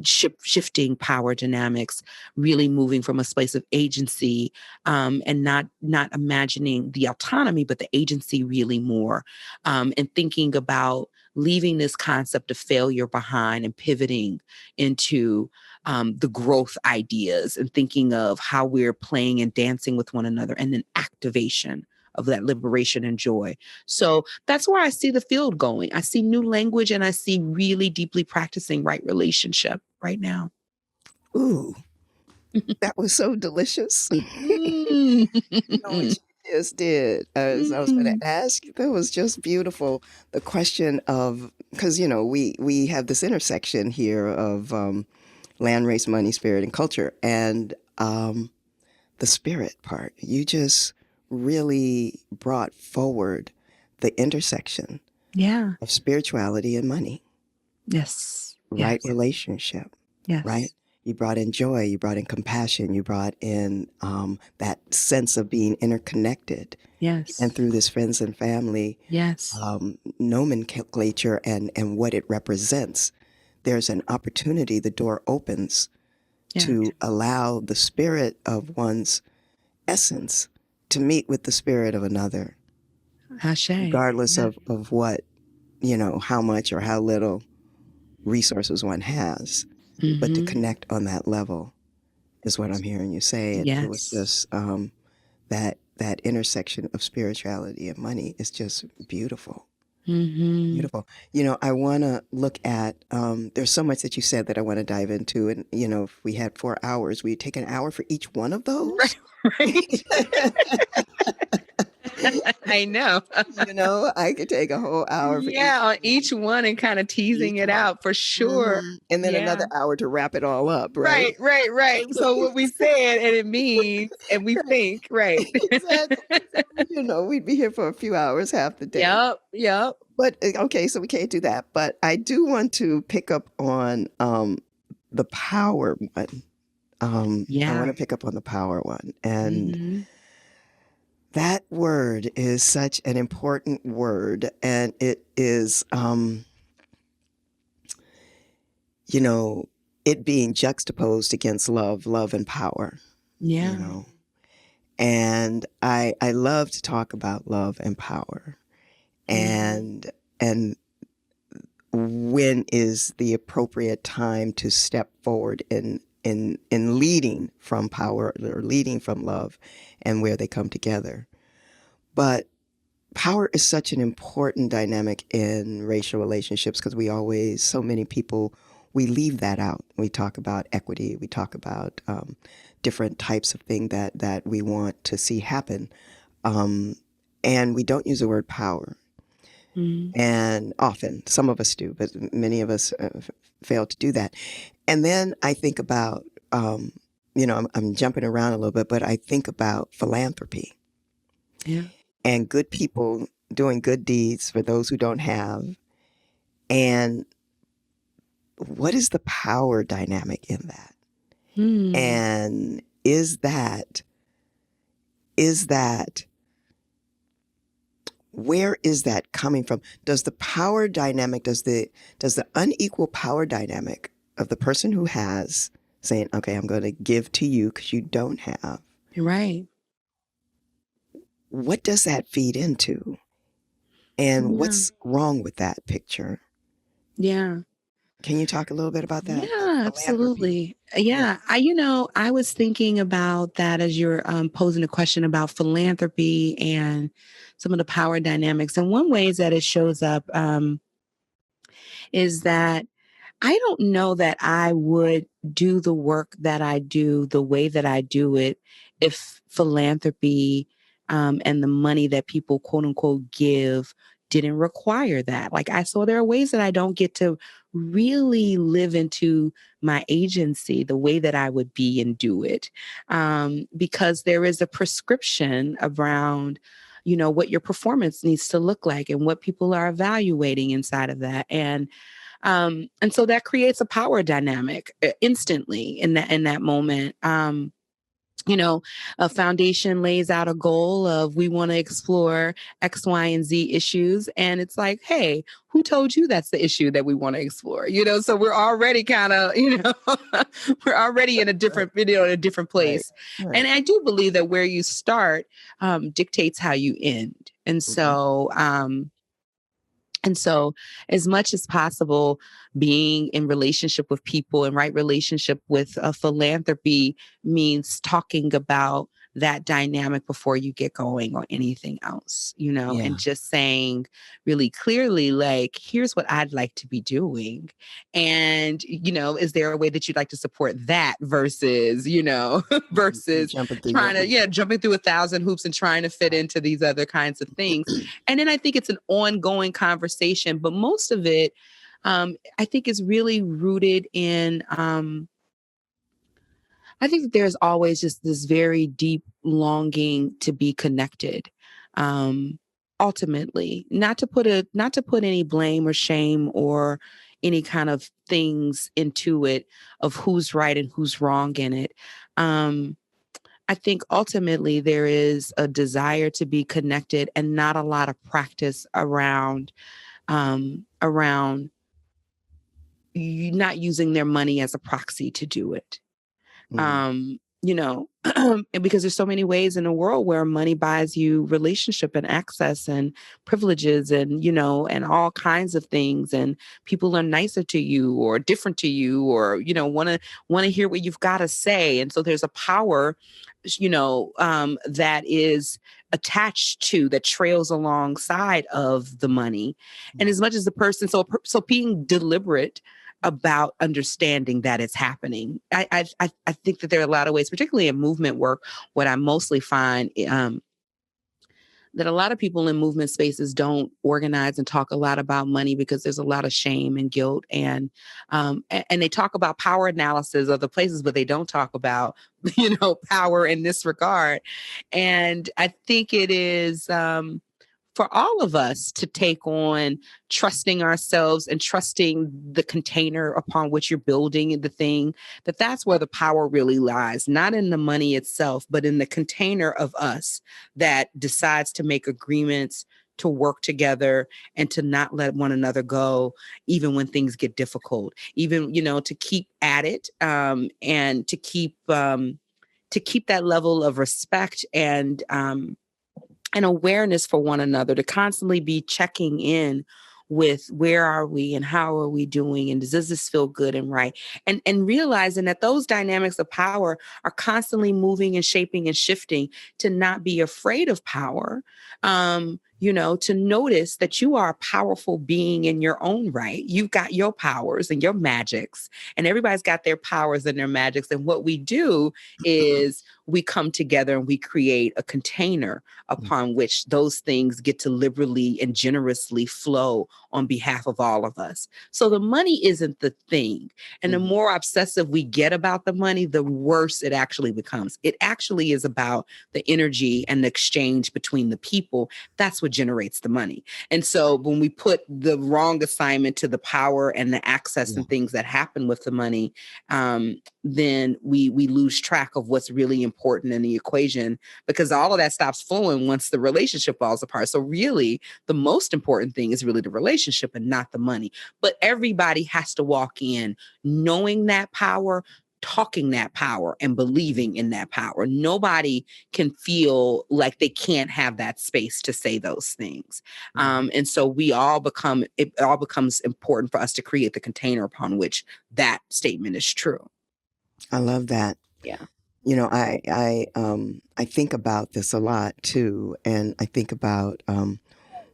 shifting power dynamics, really moving from a space of agency, and not imagining the autonomy, but the agency really more, and thinking about leaving this concept of failure behind and pivoting into the growth ideas and thinking of how we're playing and dancing with one another, and then activation of that liberation and joy. So that's where I see the field going. I see new language, and I see really deeply practicing right relationship right now. Ooh, that was so delicious. Mm. What you just did. As I was going to ask, that was just beautiful. The question of, because, we have this intersection here of land, race, money, spirit, and culture. And the spirit part, you just really brought forward the intersection of spirituality and money. Yes. Right Yes. relationship. Yes. Right? You brought in joy, you brought in compassion, you brought in that sense of being interconnected. Yes. And through this friends and family Yes. nomenclature and what it represents, there's an opportunity, the door opens to allow the spirit of one's essence to meet with the spirit of another. Ashe. Regardless of what, how much or how little resources one has. But to connect on that level is what I'm hearing you say. It was just that intersection of spirituality and money is just beautiful. Beautiful. I want to look at, there's so much that you said that I want to dive into. And, if we had 4 hours, we'd take an hour for each one of those. Right. I know. I could take a whole hour for on each one and kind of teasing it out for sure. And then another hour to wrap it all up, right? Right. So what we said and it means and we think, right. Exactly. We'd be here for a few hours, half the day. Yep. But okay, so we can't do that. But I do want to pick up on the power one. I want to pick up on the power one. And that word is such an important word. And it is, it being juxtaposed against love and power. Yeah. And I love to talk about love and power. And when is the appropriate time to step forward in leading from power or leading from love, and where they come together. But power is such an important dynamic in racial relationships, because so many people, we leave that out. We talk about equity, we talk about different types of things that we want to see happen, and we don't use the word power. And often, some of us do, but many of us fail to do that. And then I think about, I'm jumping around a little bit, but I think about philanthropy. Yeah. And good people doing good deeds for those who don't have. And what is the power dynamic in that? And is that where is that coming from? Does the power dynamic, does the unequal power dynamic of the person who has, saying, okay, I'm going to give to you because you don't have. Right. What does that feed into? And what's wrong with that picture? Yeah. Can you talk a little bit about that? Yeah, absolutely. Yeah. I was thinking about that as you're posing a question about philanthropy and some of the power dynamics. And one ways that it shows up is that I don't know that I would do the work that I do the way that I do it if philanthropy and the money that people quote unquote give didn't require that. So there are ways that I don't get to really live into my agency the way that I would be and do it, because there is a prescription around, what your performance needs to look like and what people are evaluating inside of that. And so that creates a power dynamic instantly in that moment. A foundation lays out a goal of, we want to explore X, Y, and Z issues. And it's like, hey, who told you that's the issue that we want to explore? So we're already kind of, we're already in a different video, in a different place. Right. And I do believe that where you start dictates how you end. And so, And so as much as possible, being in relationship with people and right relationship with philanthropy means talking about that dynamic before you get going on anything else, Yeah. and just saying really clearly, like, here's what I'd like to be doing. And, is there a way that you'd like to support that versus, versus Jumping through trying to, hoops. jumping through 1,000 hoops and trying to fit into these other kinds of things. And then I think it's an ongoing conversation, but most of it, I think is really rooted in, I think that there's always just this very deep longing to be connected. Ultimately, not to put any blame or shame or any kind of things into it of who's right and who's wrong in it. I think ultimately there is a desire to be connected and not a lot of practice around you not using their money as a proxy to do it. Mm. And because there's so many ways in the world where money buys you relationship and access and privileges and, and all kinds of things. And people are nicer to you or different to you or, want to hear what you've got to say. And so there's a power, that is attached to, that trails alongside of the money. And as much as the person, so being deliberate about understanding that it's happening. I think that there are a lot of ways, particularly in movement work, what I mostly find that a lot of people in movement spaces don't organize and talk a lot about money because there's a lot of shame and guilt, and they talk about power analysis of the places, but they don't talk about power in this regard. And I think it is for all of us to take on trusting ourselves and trusting the container upon which you're building the thing, that's where the power really lies, not in the money itself, but in the container of us that decides to make agreements, to work together, and to not let one another go, even when things get difficult, even, to keep at it, and to keep that level of respect and awareness for one another, to constantly be checking in with where are we and how are we doing and does this feel good and right, and realizing that those dynamics of power are constantly moving and shaping and shifting, to not be afraid of power, to notice that you are a powerful being in your own right. You've got your powers and your magics, and everybody's got their powers and their magics, and what we do is we come together and we create a container upon which those things get to liberally and generously flow on behalf of all of us. So the money isn't the thing. And the more obsessive we get about the money, the worse it actually becomes. It actually is about the energy and the exchange between the people. That's what generates the money. And so when we put the wrong assignment to the power and the access and things that happen with the money, then we lose track of what's really important in the equation, because all of that stops flowing once the relationship falls apart. So really, the most important thing is really the relationship and not the money. But everybody has to walk in knowing that power, talking that power, and believing in that power. Nobody can feel like they can't have that space to say those things. And so it all becomes important for us to create the container upon which that statement is true. I love that. Yeah. I think about this a lot too, and I think about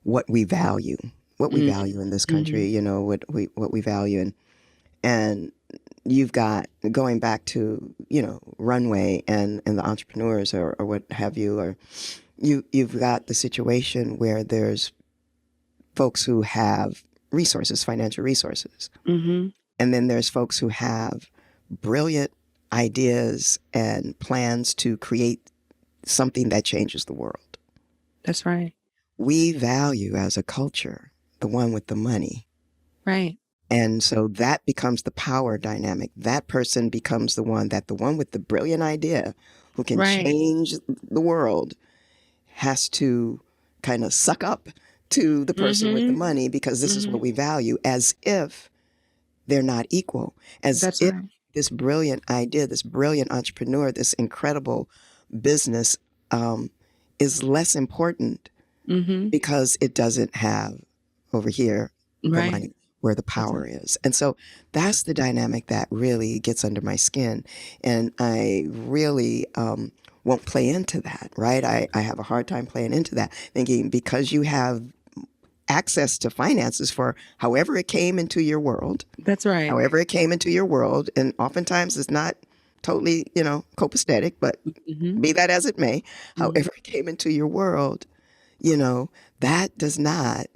what we value, in this country. What we value, and you've got, going back to Runway and the entrepreneurs or what have you, or you've got the situation where there's folks who have resources, financial resources, and then there's folks who have brilliant ideas and plans to create something that changes the world. That's right. We value as a culture the one with the money. Right. And so that becomes the power dynamic. That person becomes the one with the brilliant idea who can change the world has to kind of suck up to the person with the money, because this is what we value, as if they're not equal, as if this brilliant idea, this brilliant entrepreneur, this incredible business is less important because it doesn't have over here for Right. money, where the power is. And so that's the dynamic that really gets under my skin. And I really won't play into that, right? I have a hard time playing into that, thinking because you have access to finances for however it came into your world, That's right. however it came into your world, and oftentimes it's not totally, copacetic, but be that as it may, however it came into your world, that does not,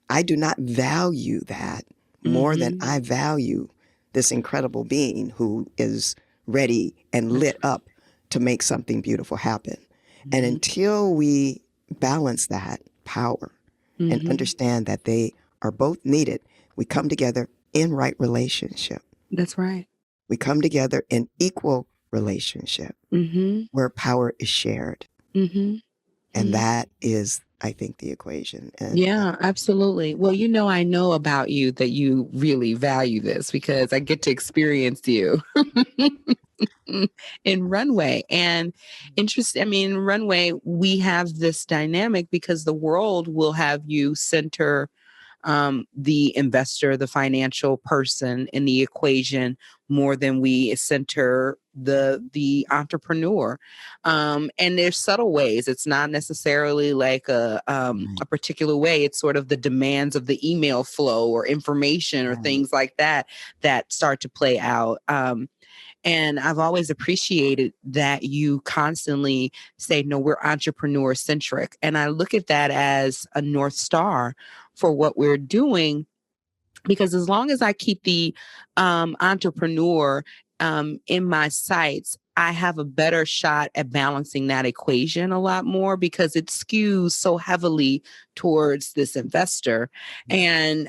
I do not value that more than I value this incredible being who is ready and lit up to make something beautiful happen. And until we balance that power and understand that they are both needed, we come together in right relationship. That's right. We come together in equal relationship where power is shared. And that is, I think, the equation. And yeah, absolutely. Well, I know about you that you really value this because I get to experience you in Runway. And in Runway, we have this dynamic because the world will have you center the investor, the financial person in the equation more than we center the entrepreneur. And there's subtle ways. It's not necessarily like a particular way. It's sort of the demands of the email flow or information or things like that start to play out. And I've always appreciated that you constantly say, no, we're entrepreneur centric. And I look at that as a North Star for what we're doing, because as long as I keep the entrepreneur in my sights, I have a better shot at balancing that equation a lot more because it skews so heavily towards this investor. And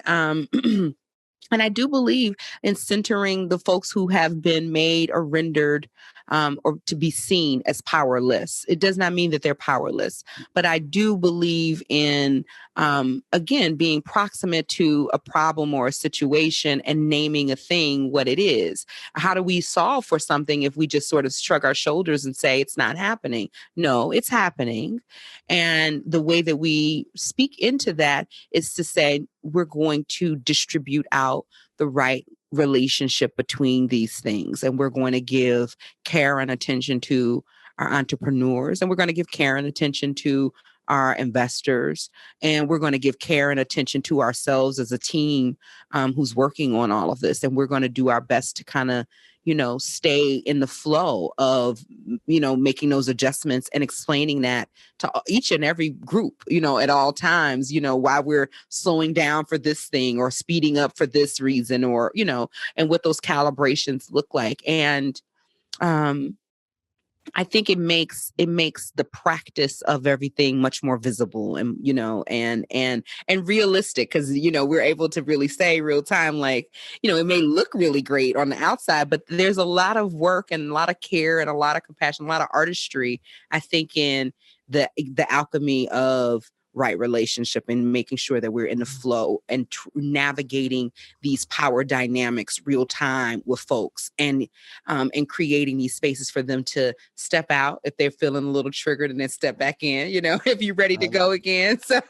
and I do believe in centering the folks who have been made or rendered or to be seen as powerless. It does not mean that they're powerless, but I do believe in, again, being proximate to a problem or a situation and naming a thing what it is. How do we solve for something if we just sort of shrug our shoulders and say it's not happening? No, it's happening. And the way that we speak into that is to say, we're going to distribute out the right relationship between these things. And we're going to give care and attention to our entrepreneurs, and we're going to give care and attention to our investors, and we're going to give care and attention to ourselves as a team who's working on all of this. And we're going to do our best to kind of stay in the flow of, making those adjustments and explaining that to each and every group, at all times, why we're slowing down for this thing or speeding up for this reason, or, and what those calibrations look like. And I think it makes the practice of everything much more visible and, and realistic, because, we're able to really say real time, like, it may look really great on the outside, but there's a lot of work and a lot of care and a lot of compassion, a lot of artistry, I think, in the alchemy of right relationship and making sure that we're in the flow and navigating these power dynamics real time with folks, and creating these spaces for them to step out if they're feeling a little triggered, and then step back in, if you're ready to go again. So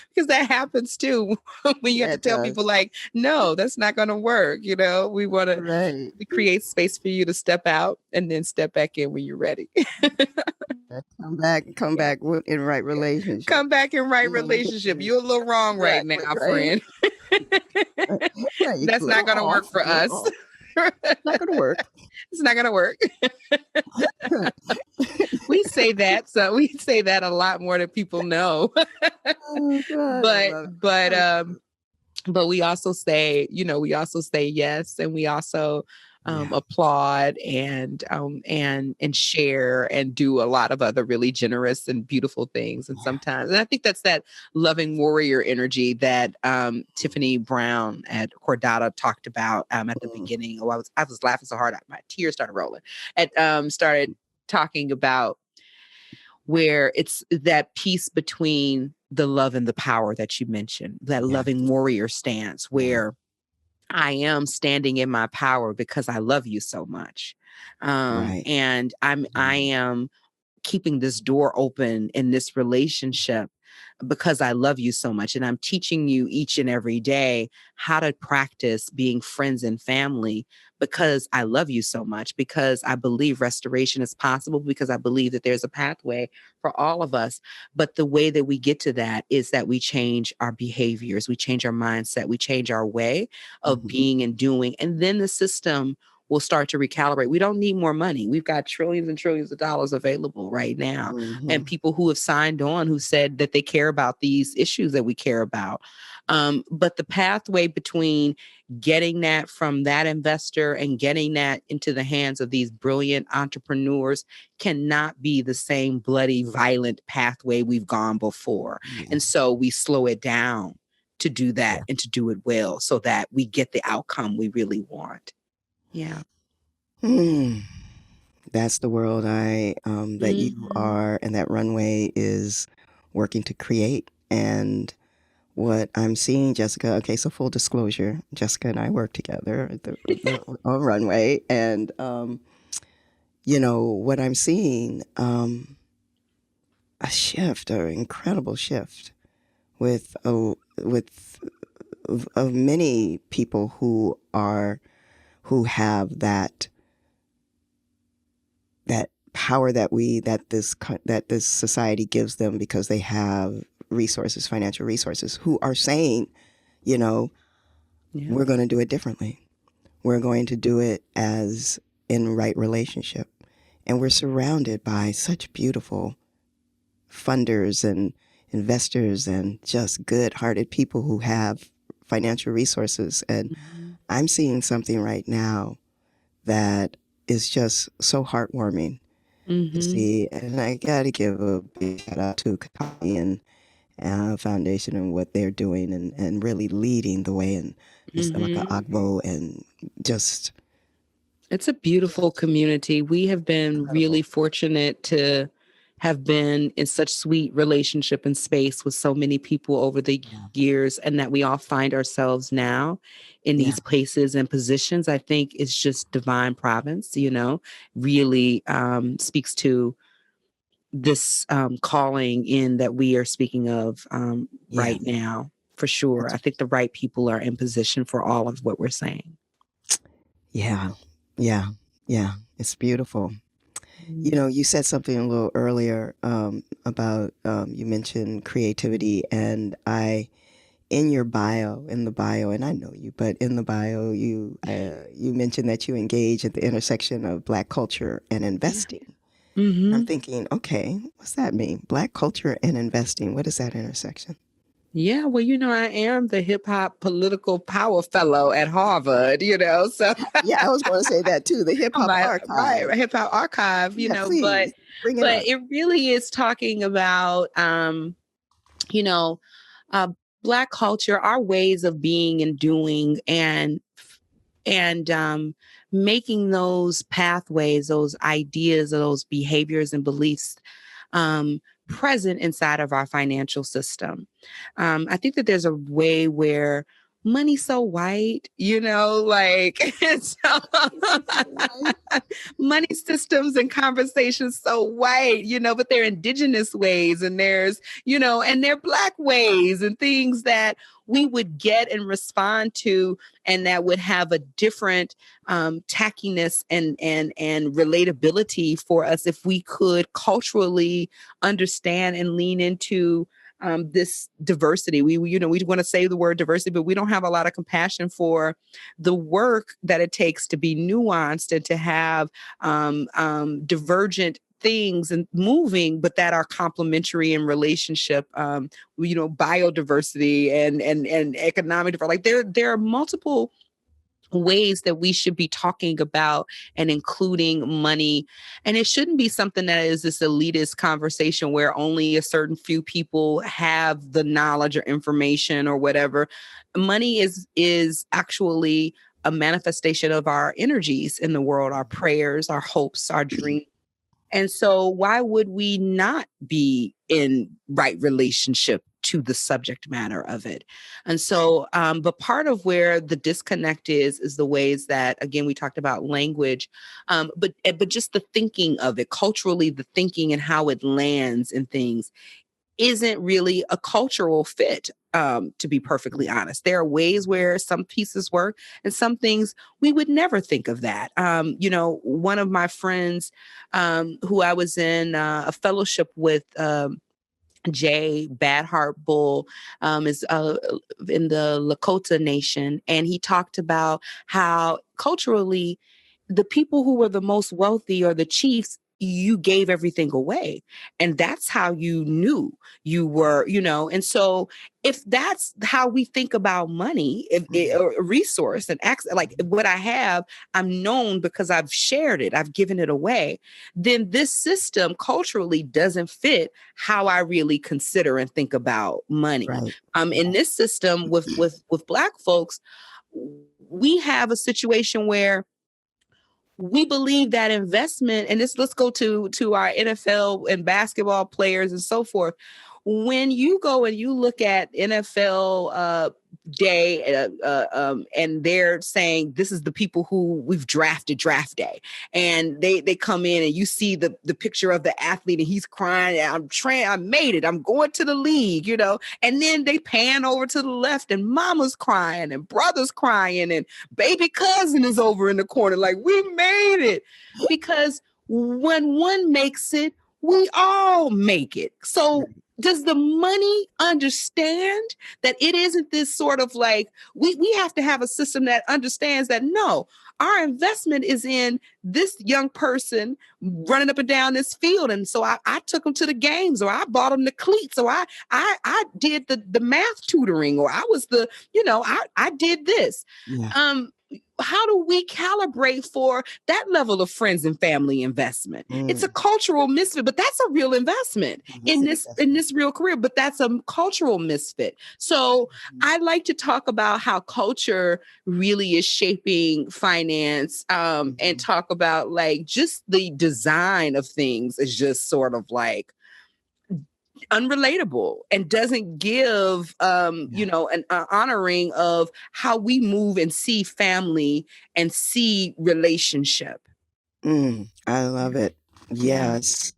because that happens too when you have to tell people, like, no, that's not going to work. We want to create space for you to step out and then step back in when you're ready. Come back in right relationship. Come back in right relationship. You're a little wrong right now, friend. That's not going to work for us. It's not going to work. It's not going to work. We say that. So we say that a lot more than people know. But we also say, yes. And we also applaud and share and do a lot of other really generous and beautiful things. And sometimes, and I think that's that loving warrior energy that Tiffany Brown at Cordata talked about at the beginning. Oh, I was laughing so hard, my tears started rolling. Started talking about where it's that piece between the love and the power that you mentioned, that loving warrior stance, where I am standing in my power because I love you so much. And I am keeping this door open in this relationship because I love you so much. And I'm teaching you each and every day how to practice being friends and family because I love you so much, because I believe restoration is possible, because I believe that there's a pathway for all of us. But the way that we get to that is that we change our behaviors, we change our mindset, we change our way of being and doing. And then the system will start to recalibrate. We don't need more money. We've got trillions and trillions of dollars available right now. And people who have signed on who said that they care about these issues that we care about. But the pathway between getting that from that investor and getting that into the hands of these brilliant entrepreneurs cannot be the same bloody, violent pathway we've gone before. And so we slow it down to do that and to do it well so that we get the outcome we really want. Yeah. That's the world that you are and that Runway is working to create. And what I'm seeing, Jessica, okay, so full disclosure, Jessica and I work together on Runway. And, what I'm seeing, a shift, an incredible shift with many people who have that power that this society gives them because they have resources, financial resources, who are saying, we're going to do it differently. We're going to do it as in right relationship. And we're surrounded by such beautiful funders and investors and just good-hearted people who have financial resources. And I'm seeing something right now that is just so heartwarming to see. And I got to give a big shout out to Katani and Foundation and what they're doing and really leading the way, and Mr. Agbo, and just... It's a beautiful community. We have been really fortunate to have been in such sweet relationship and space with so many people over the years, and that we all find ourselves now in these places and positions. I think it's just divine providence, really speaks to this calling in that we are speaking of right now, for sure. I think the right people are in position for all of what we're saying. Yeah. It's beautiful. You said something a little earlier about, you mentioned creativity, and in the bio, and I know you, but in the bio, you mentioned that you engage at the intersection of Black culture and investing. I'm thinking, okay, what's that mean? Black culture and investing. What is that intersection? Yeah, well, I am the hip hop political power fellow at Harvard, so. Yeah, I was going to say that too, the hip hop archive. Right, hip hop archive, please, bring it up. It really is talking about, Black culture, our ways of being and doing, and making those pathways, those ideas, those behaviors and beliefs present inside of our financial system. I think that there's a way where money's so white, so money systems and conversations so white, but they're indigenous ways, and there's, and they're Black ways and things that we would get and respond to, and that would have a different tackiness and relatability for us if we could culturally understand and lean into this diversity. We want to say the word diversity, but we don't have a lot of compassion for the work that it takes to be nuanced and to have divergent things and moving, but that are complementary in relationship. Biodiversity and economic diversity. Like there are multiple ways that we should be talking about and including money. And it shouldn't be something that is this elitist conversation where only a certain few people have the knowledge or information or whatever. Money is actually a manifestation of our energies in the world, our prayers, our hopes, our dreams. And so why would we not be in right relationship to the subject matter of it? And so, but part of where the disconnect is the ways that, again, we talked about language, but just the thinking of it, culturally, the thinking and how it lands in things. isn't really a cultural fit. To be perfectly honest, there are ways where some pieces work and some things we would never think of that. One of my friends who I was in a fellowship with, Jay Bad Heart Bull, is in the Lakota Nation. And he talked about how culturally the people who were the most wealthy or the chiefs, you gave everything away. And that's how you knew you were, and so if that's how we think about money, or a resource and access, like what I have, I'm known because I've shared it, I've given it away, then this system culturally doesn't fit how I really consider and think about money. Right. In this system with Black folks, we have a situation where we believe that investment, and let's go to our NFL and basketball players and so forth. When you go and you look at NFL day, and they're saying this is the people who we've drafted draft day, and they come in and you see the picture of the athlete and he's crying, I made it, I'm going to the league, and then they pan over to the left and mama's crying and brother's crying and baby cousin is over in the corner like, we made it. Because when one makes it, we all make it. So does the money understand that it isn't this sort of like, we have to have a system that understands that, no, our investment is in this young person running up and down this field. And so I took them to the games, or I bought them the cleats, or I did the math tutoring, or I was I did this. Yeah. How do we calibrate for that level of friends and family investment? It's a cultural misfit, but that's a real investment in this real career, but that's a cultural misfit. So I like to talk about how culture really is shaping finance, and talk about like just the design of things is just sort of like unrelatable and doesn't give an honoring of how we move and see family and see relationship. I love it. Yes.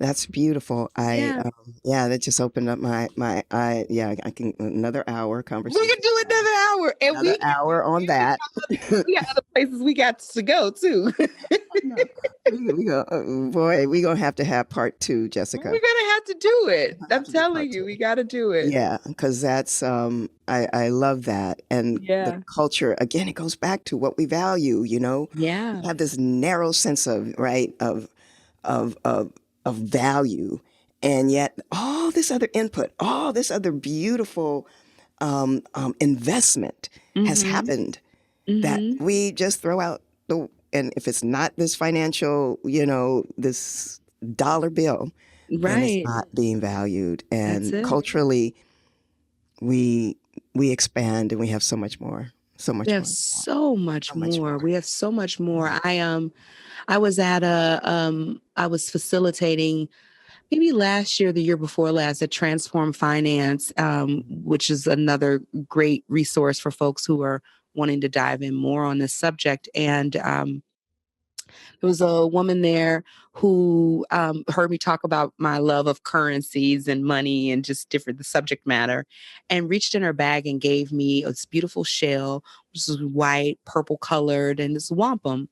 That's beautiful. That just opened up my I can another hour conversation. We can do another hour, and another hour on that. We got other places we got to go too. We're gonna have to have part 2, Jessica. We're gonna have to do it. I'm telling you, we got to do it. Yeah, because that's I love that, and the culture again. It goes back to what we value. Yeah, we have this narrow sense of value, and yet all this other input, all this other beautiful investment has happened that we just throw out and if it's not this financial, this dollar bill, then it's not being valued. And culturally, we expand and we have so much more. We have so much more. We have so much more. I was at I was facilitating maybe last year, the year before last, at Transform Finance, which is another great resource for folks who are wanting to dive in more on this subject. And there was a woman there who heard me talk about my love of currencies and money and just the subject matter, and reached in her bag and gave me this beautiful shell, which is white, purple colored, and it's wampum.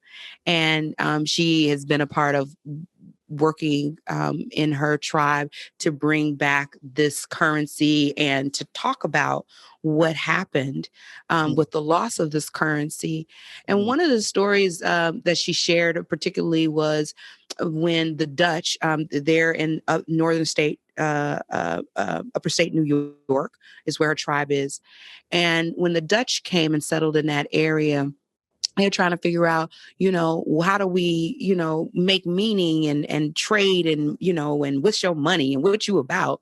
And she has been a part of working in her tribe to bring back this currency and to talk about what happened with the loss of this currency. And one of the stories that she shared particularly was when the Dutch, there in northern state, upper state New York is where her tribe is. And when the Dutch came and settled in that area, they're trying to figure out, how do we, make meaning and trade and, and what's your money and what you about?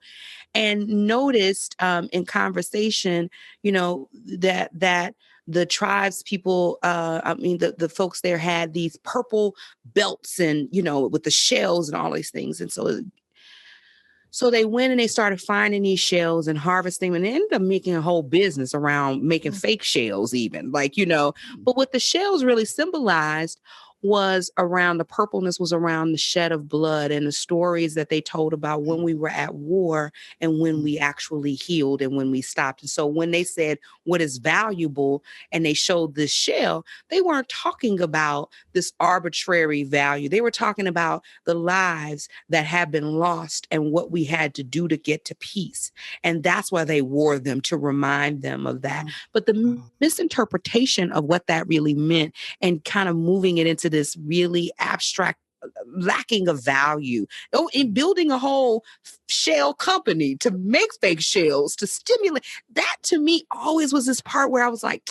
And noticed in conversation, that the tribes people, the folks there had these purple belts and, with the shells and all these things. And so they went and they started finding these shells and harvesting them, and they ended up making a whole business around making fake shells even, but what the shells really symbolized was around, the purpleness was around the shed of blood and the stories that they told about when we were at war and when we actually healed and when we stopped. And so when they said what is valuable and they showed this shell, they weren't talking about this arbitrary value. They were talking about the lives that have been lost and what we had to do to get to peace. And that's why they wore them, to remind them of that. But the misinterpretation of what that really meant and kind of moving it into this really abstract lacking of value. Oh, in building a whole shell company to make fake shells to stimulate, that to me always was this part where I was like,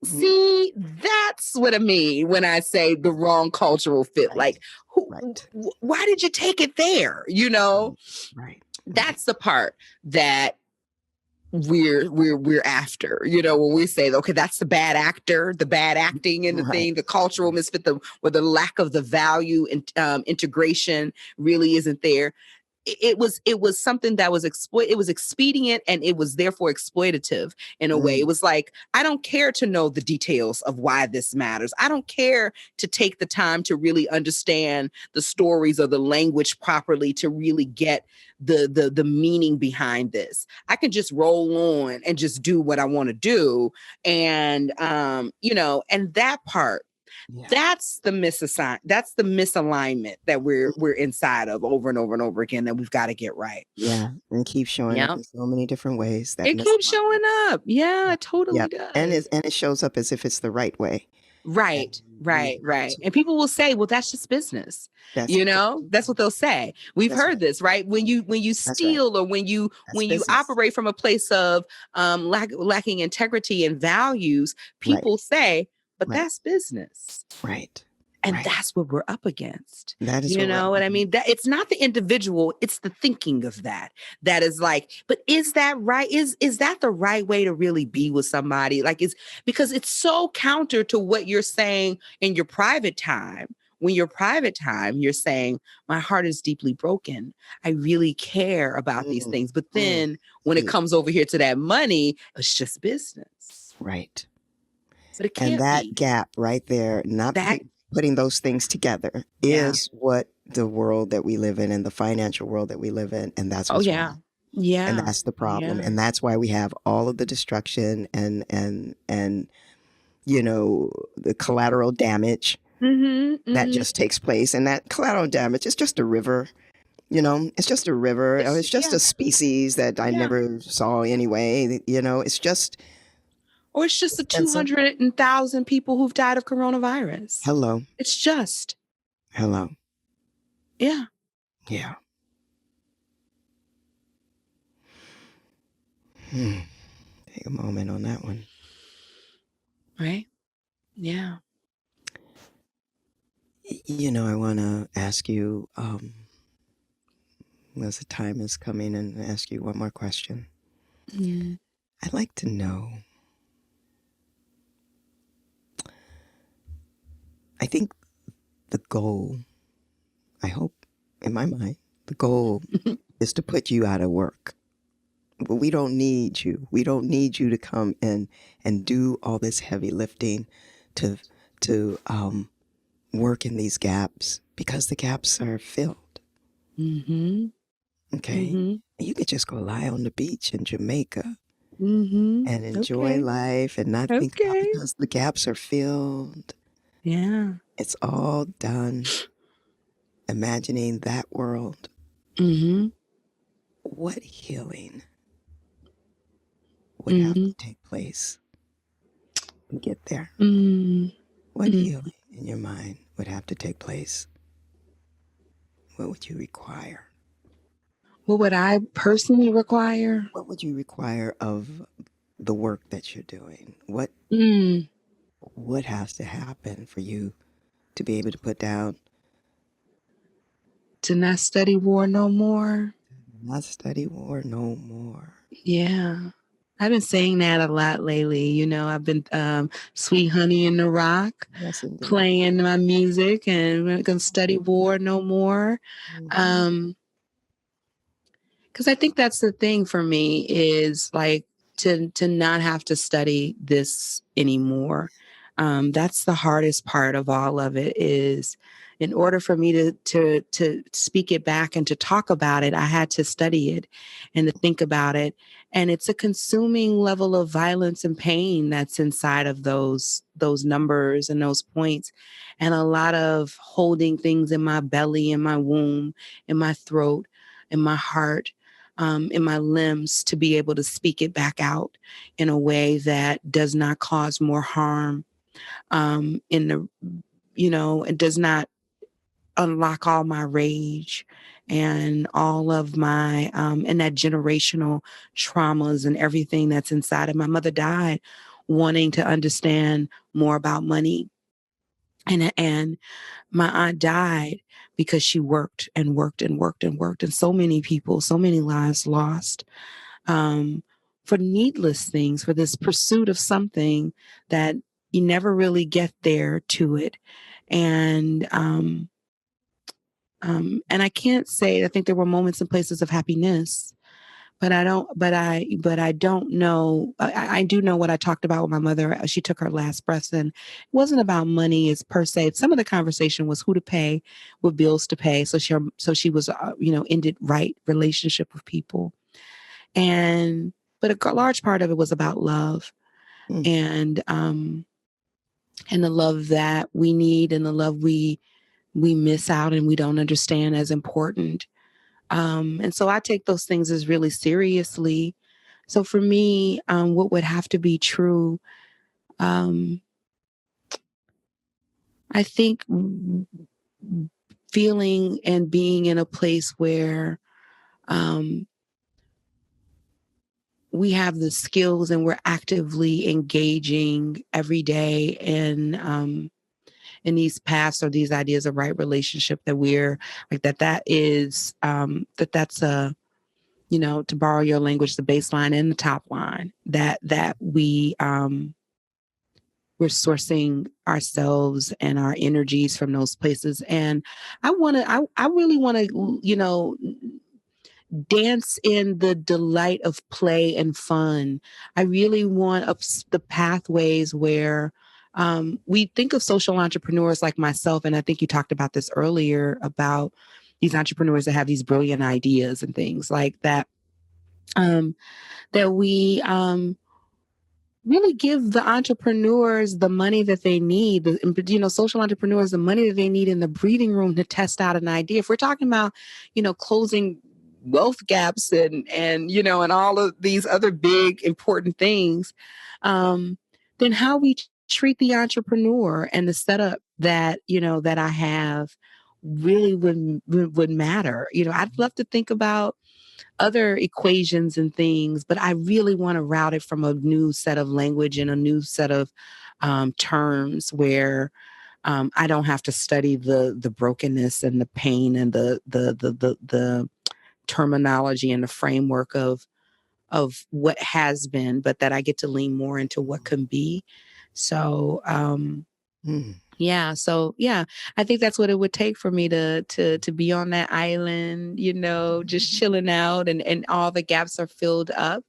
see, that's what I mean when I say the wrong cultural fit. Right. Like, why did you take it there? You know, right. That's the part that we're after, you know, when we say, okay, that's the bad actor, the bad acting in the thing, the cultural misfit, or the lack of the value and integration really isn't there. It was something that was it was expedient, and it was therefore exploitative in a way. It was like, I don't care to know the details of why this matters. I don't care to take the time to really understand the stories or the language properly to really get the meaning behind this. I can just roll on and just do what I want to do. And you know, and that part, that's the that's the misalignment that we're inside of over and over and over again, that we've got to get right. Yeah. And keep showing up in so many different ways. It keeps showing up. Yeah, it totally does. And it shows up as if it's the right way. Right. And people will say, well, that's just business. You know, that's what they'll say. We've heard this, right? When you steal, or when you operate from a place of lacking integrity and values, people say, but that's business. Right. And that's what we're up against. That is, you know what I mean? That it's not the individual, it's the thinking of that. That is like, but is that right? Is that the right way to really be with somebody? Like, because it's so counter to what you're saying in your private time. When your private time, you're saying, my heart is deeply broken. I really care about these things. But then when it comes over here to that money, it's just business. Right. But it can't and that be. Gap right there, not putting those things together, is what the world that we live in and the financial world that we live in. And that's what's wrong. Yeah. And that's the problem. And that's why we have all of the destruction and you know, the collateral damage that just takes place. And that collateral damage is just a river. You know, it's just a river. It's just a species that I never saw anyway. You know, it's just... Or it's just the 200,000 people who've died of coronavirus. Hello. It's just. Hello. Yeah. Yeah. Take a moment on that one. Right? Yeah. You know, I want to ask you, as the time is coming, and ask you one more question. I'd like to know, I think the goal, I hope in my mind, the goal is to put you out of work. But we don't need you. We don't need you to come in and do all this heavy lifting to work in these gaps, because the gaps are filled. Okay? You could just go lie on the beach in Jamaica and enjoy life and not think about, because the gaps are filled. Yeah. It's all done. Imagining that world. What healing would have to take place to get there? What healing in your mind would have to take place? What would you require? What would I personally require? What would you require of the work that you're doing? What has to happen for you to be able to put down? To not study war no more. Not study war no more. Yeah. I've been saying that a lot lately. You know, I've been Sweet Honey in the Rock, playing my music, and we're going to study war no more. Because I think that's the thing for me, is like to not have to study this anymore. That's the hardest part of all of it. Is in order for me to speak it back and to talk about it, I had to study it and to think about it. And it's a consuming level of violence and pain that's inside of those numbers and those points, and a lot of holding things in my belly, in my womb, in my throat, in my heart, in my limbs, to be able to speak it back out in a way that does not cause more harm, in the, it does not unlock all my rage and all of my, and that generational traumas and everything that's inside of. My mother died wanting to understand more about money. And my aunt died because she worked and worked and worked and worked. And so many people, so many lives lost, for needless things, for this pursuit of something that you never really get there to it. And, and I can't say, I think there were moments and places of happiness, but I don't know. I do know what I talked about with my mother. She took her last breath, and it wasn't about money as per se. Some of the conversation was who to pay, what bills to pay. So she was, ended right relationship with people. But a large part of it was about love, Mm. and the love that we need, and the love we miss out and we don't understand as important. And so I take those things as really seriously. So for me, what would have to be true? Um, I think feeling and being in a place where, we have the skills and we're actively engaging every day in these paths or these ideas of right relationship, that we're like, that is, that's a, to borrow your language, the baseline and the top line, that we're sourcing ourselves and our energies from those places. And I really want to, dance in the delight of play and fun. I really want the pathways where, we think of social entrepreneurs like myself. And I think you talked about this earlier, about these entrepreneurs that have these brilliant ideas and things like that, that we, really give the entrepreneurs the money that they need, social entrepreneurs, the money that they need in the breathing room to test out an idea. If we're talking about, closing wealth gaps and all of these other big important things, then how we treat the entrepreneur and the setup that I have really would matter. I'd love to think about other equations and things, but I really want to route it from a new set of language and a new set of, terms where, I don't have to study the brokenness and the pain and the terminology and the framework of what has been, but that I get to lean more into what can be. So, Mm. yeah. So yeah, I think that's what it would take for me to be on that island, just chilling out, and all the gaps are filled up.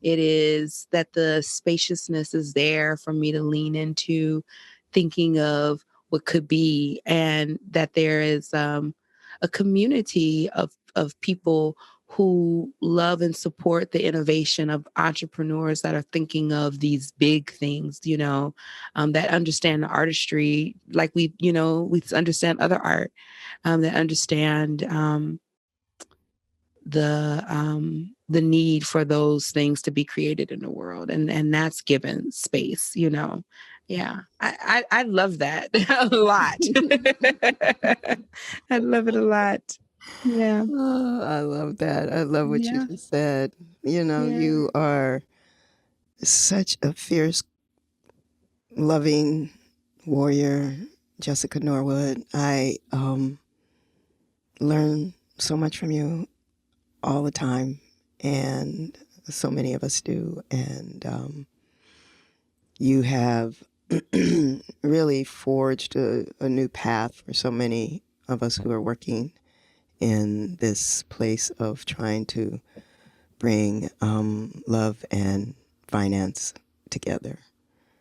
It is that the spaciousness is there for me to lean into, thinking of what could be, and that there is, a community of people who love and support the innovation of entrepreneurs that are thinking of these big things, that understand the artistry, like we understand other art, that understand, the need for those things to be created in the world, and that's given space. Yeah, I love that a lot. I love it a lot. Yeah. Oh, I love that. I love what you Yeah. just said. Yeah. You are such a fierce, loving warrior, Jessica Norwood. I learn so much from you all the time, and so many of us do. And you have really forged a new path for so many of us who are working in this place of trying to bring love and finance together.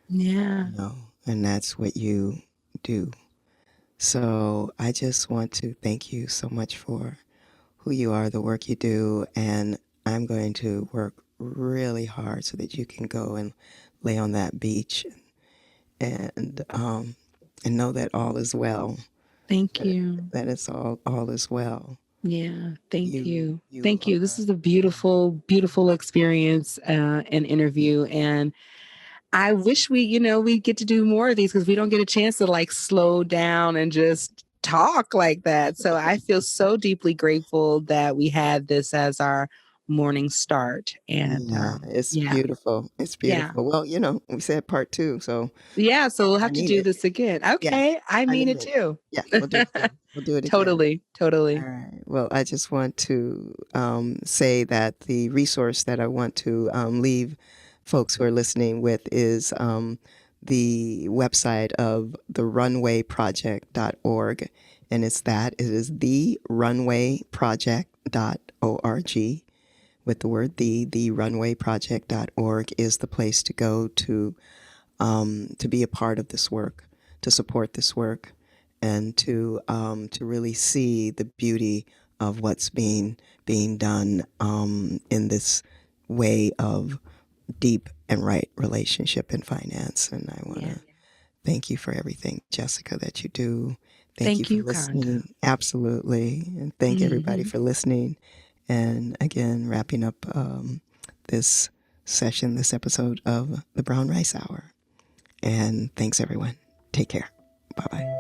Yeah. and that's what you do. So I just want to thank you so much for who you are, the work you do, and I'm going to work really hard so that you can go and lay on that beach and know that all is well. Thank you. That it's all is well. Yeah, thank you. You Thank you. This are, is a beautiful, beautiful experience and interview. And I wish we get to do more of these because we don't get a chance to like slow down and just talk like that. So I feel so deeply grateful that we had this as our morning start. And yeah, it's yeah, beautiful. It's yeah. beautiful. Well, we said part two, so Yeah. So we'll I have to mean do it. this again. Yeah, Okay. I I mean mean it it. too. Yeah, we'll do it again. We'll do it again. Totally. All Totally. right. Well, I just want to say that the resource that I want to leave folks who are listening with is the website of the runwayproject.org. And it is the runwayproject.org with the word the runwayproject.org is the place to go to be a part of this work, to support this work, and to really see the beauty of what's being done in this way of deep and right relationship in finance. And I want to thank you for everything, Jessica, that you do. Thank you Thank for you, Konda. listening. Absolutely. And thank everybody for listening. And again, wrapping up this session, this episode of the Brown Rice Hour. And thanks, everyone. Take care. Bye-bye.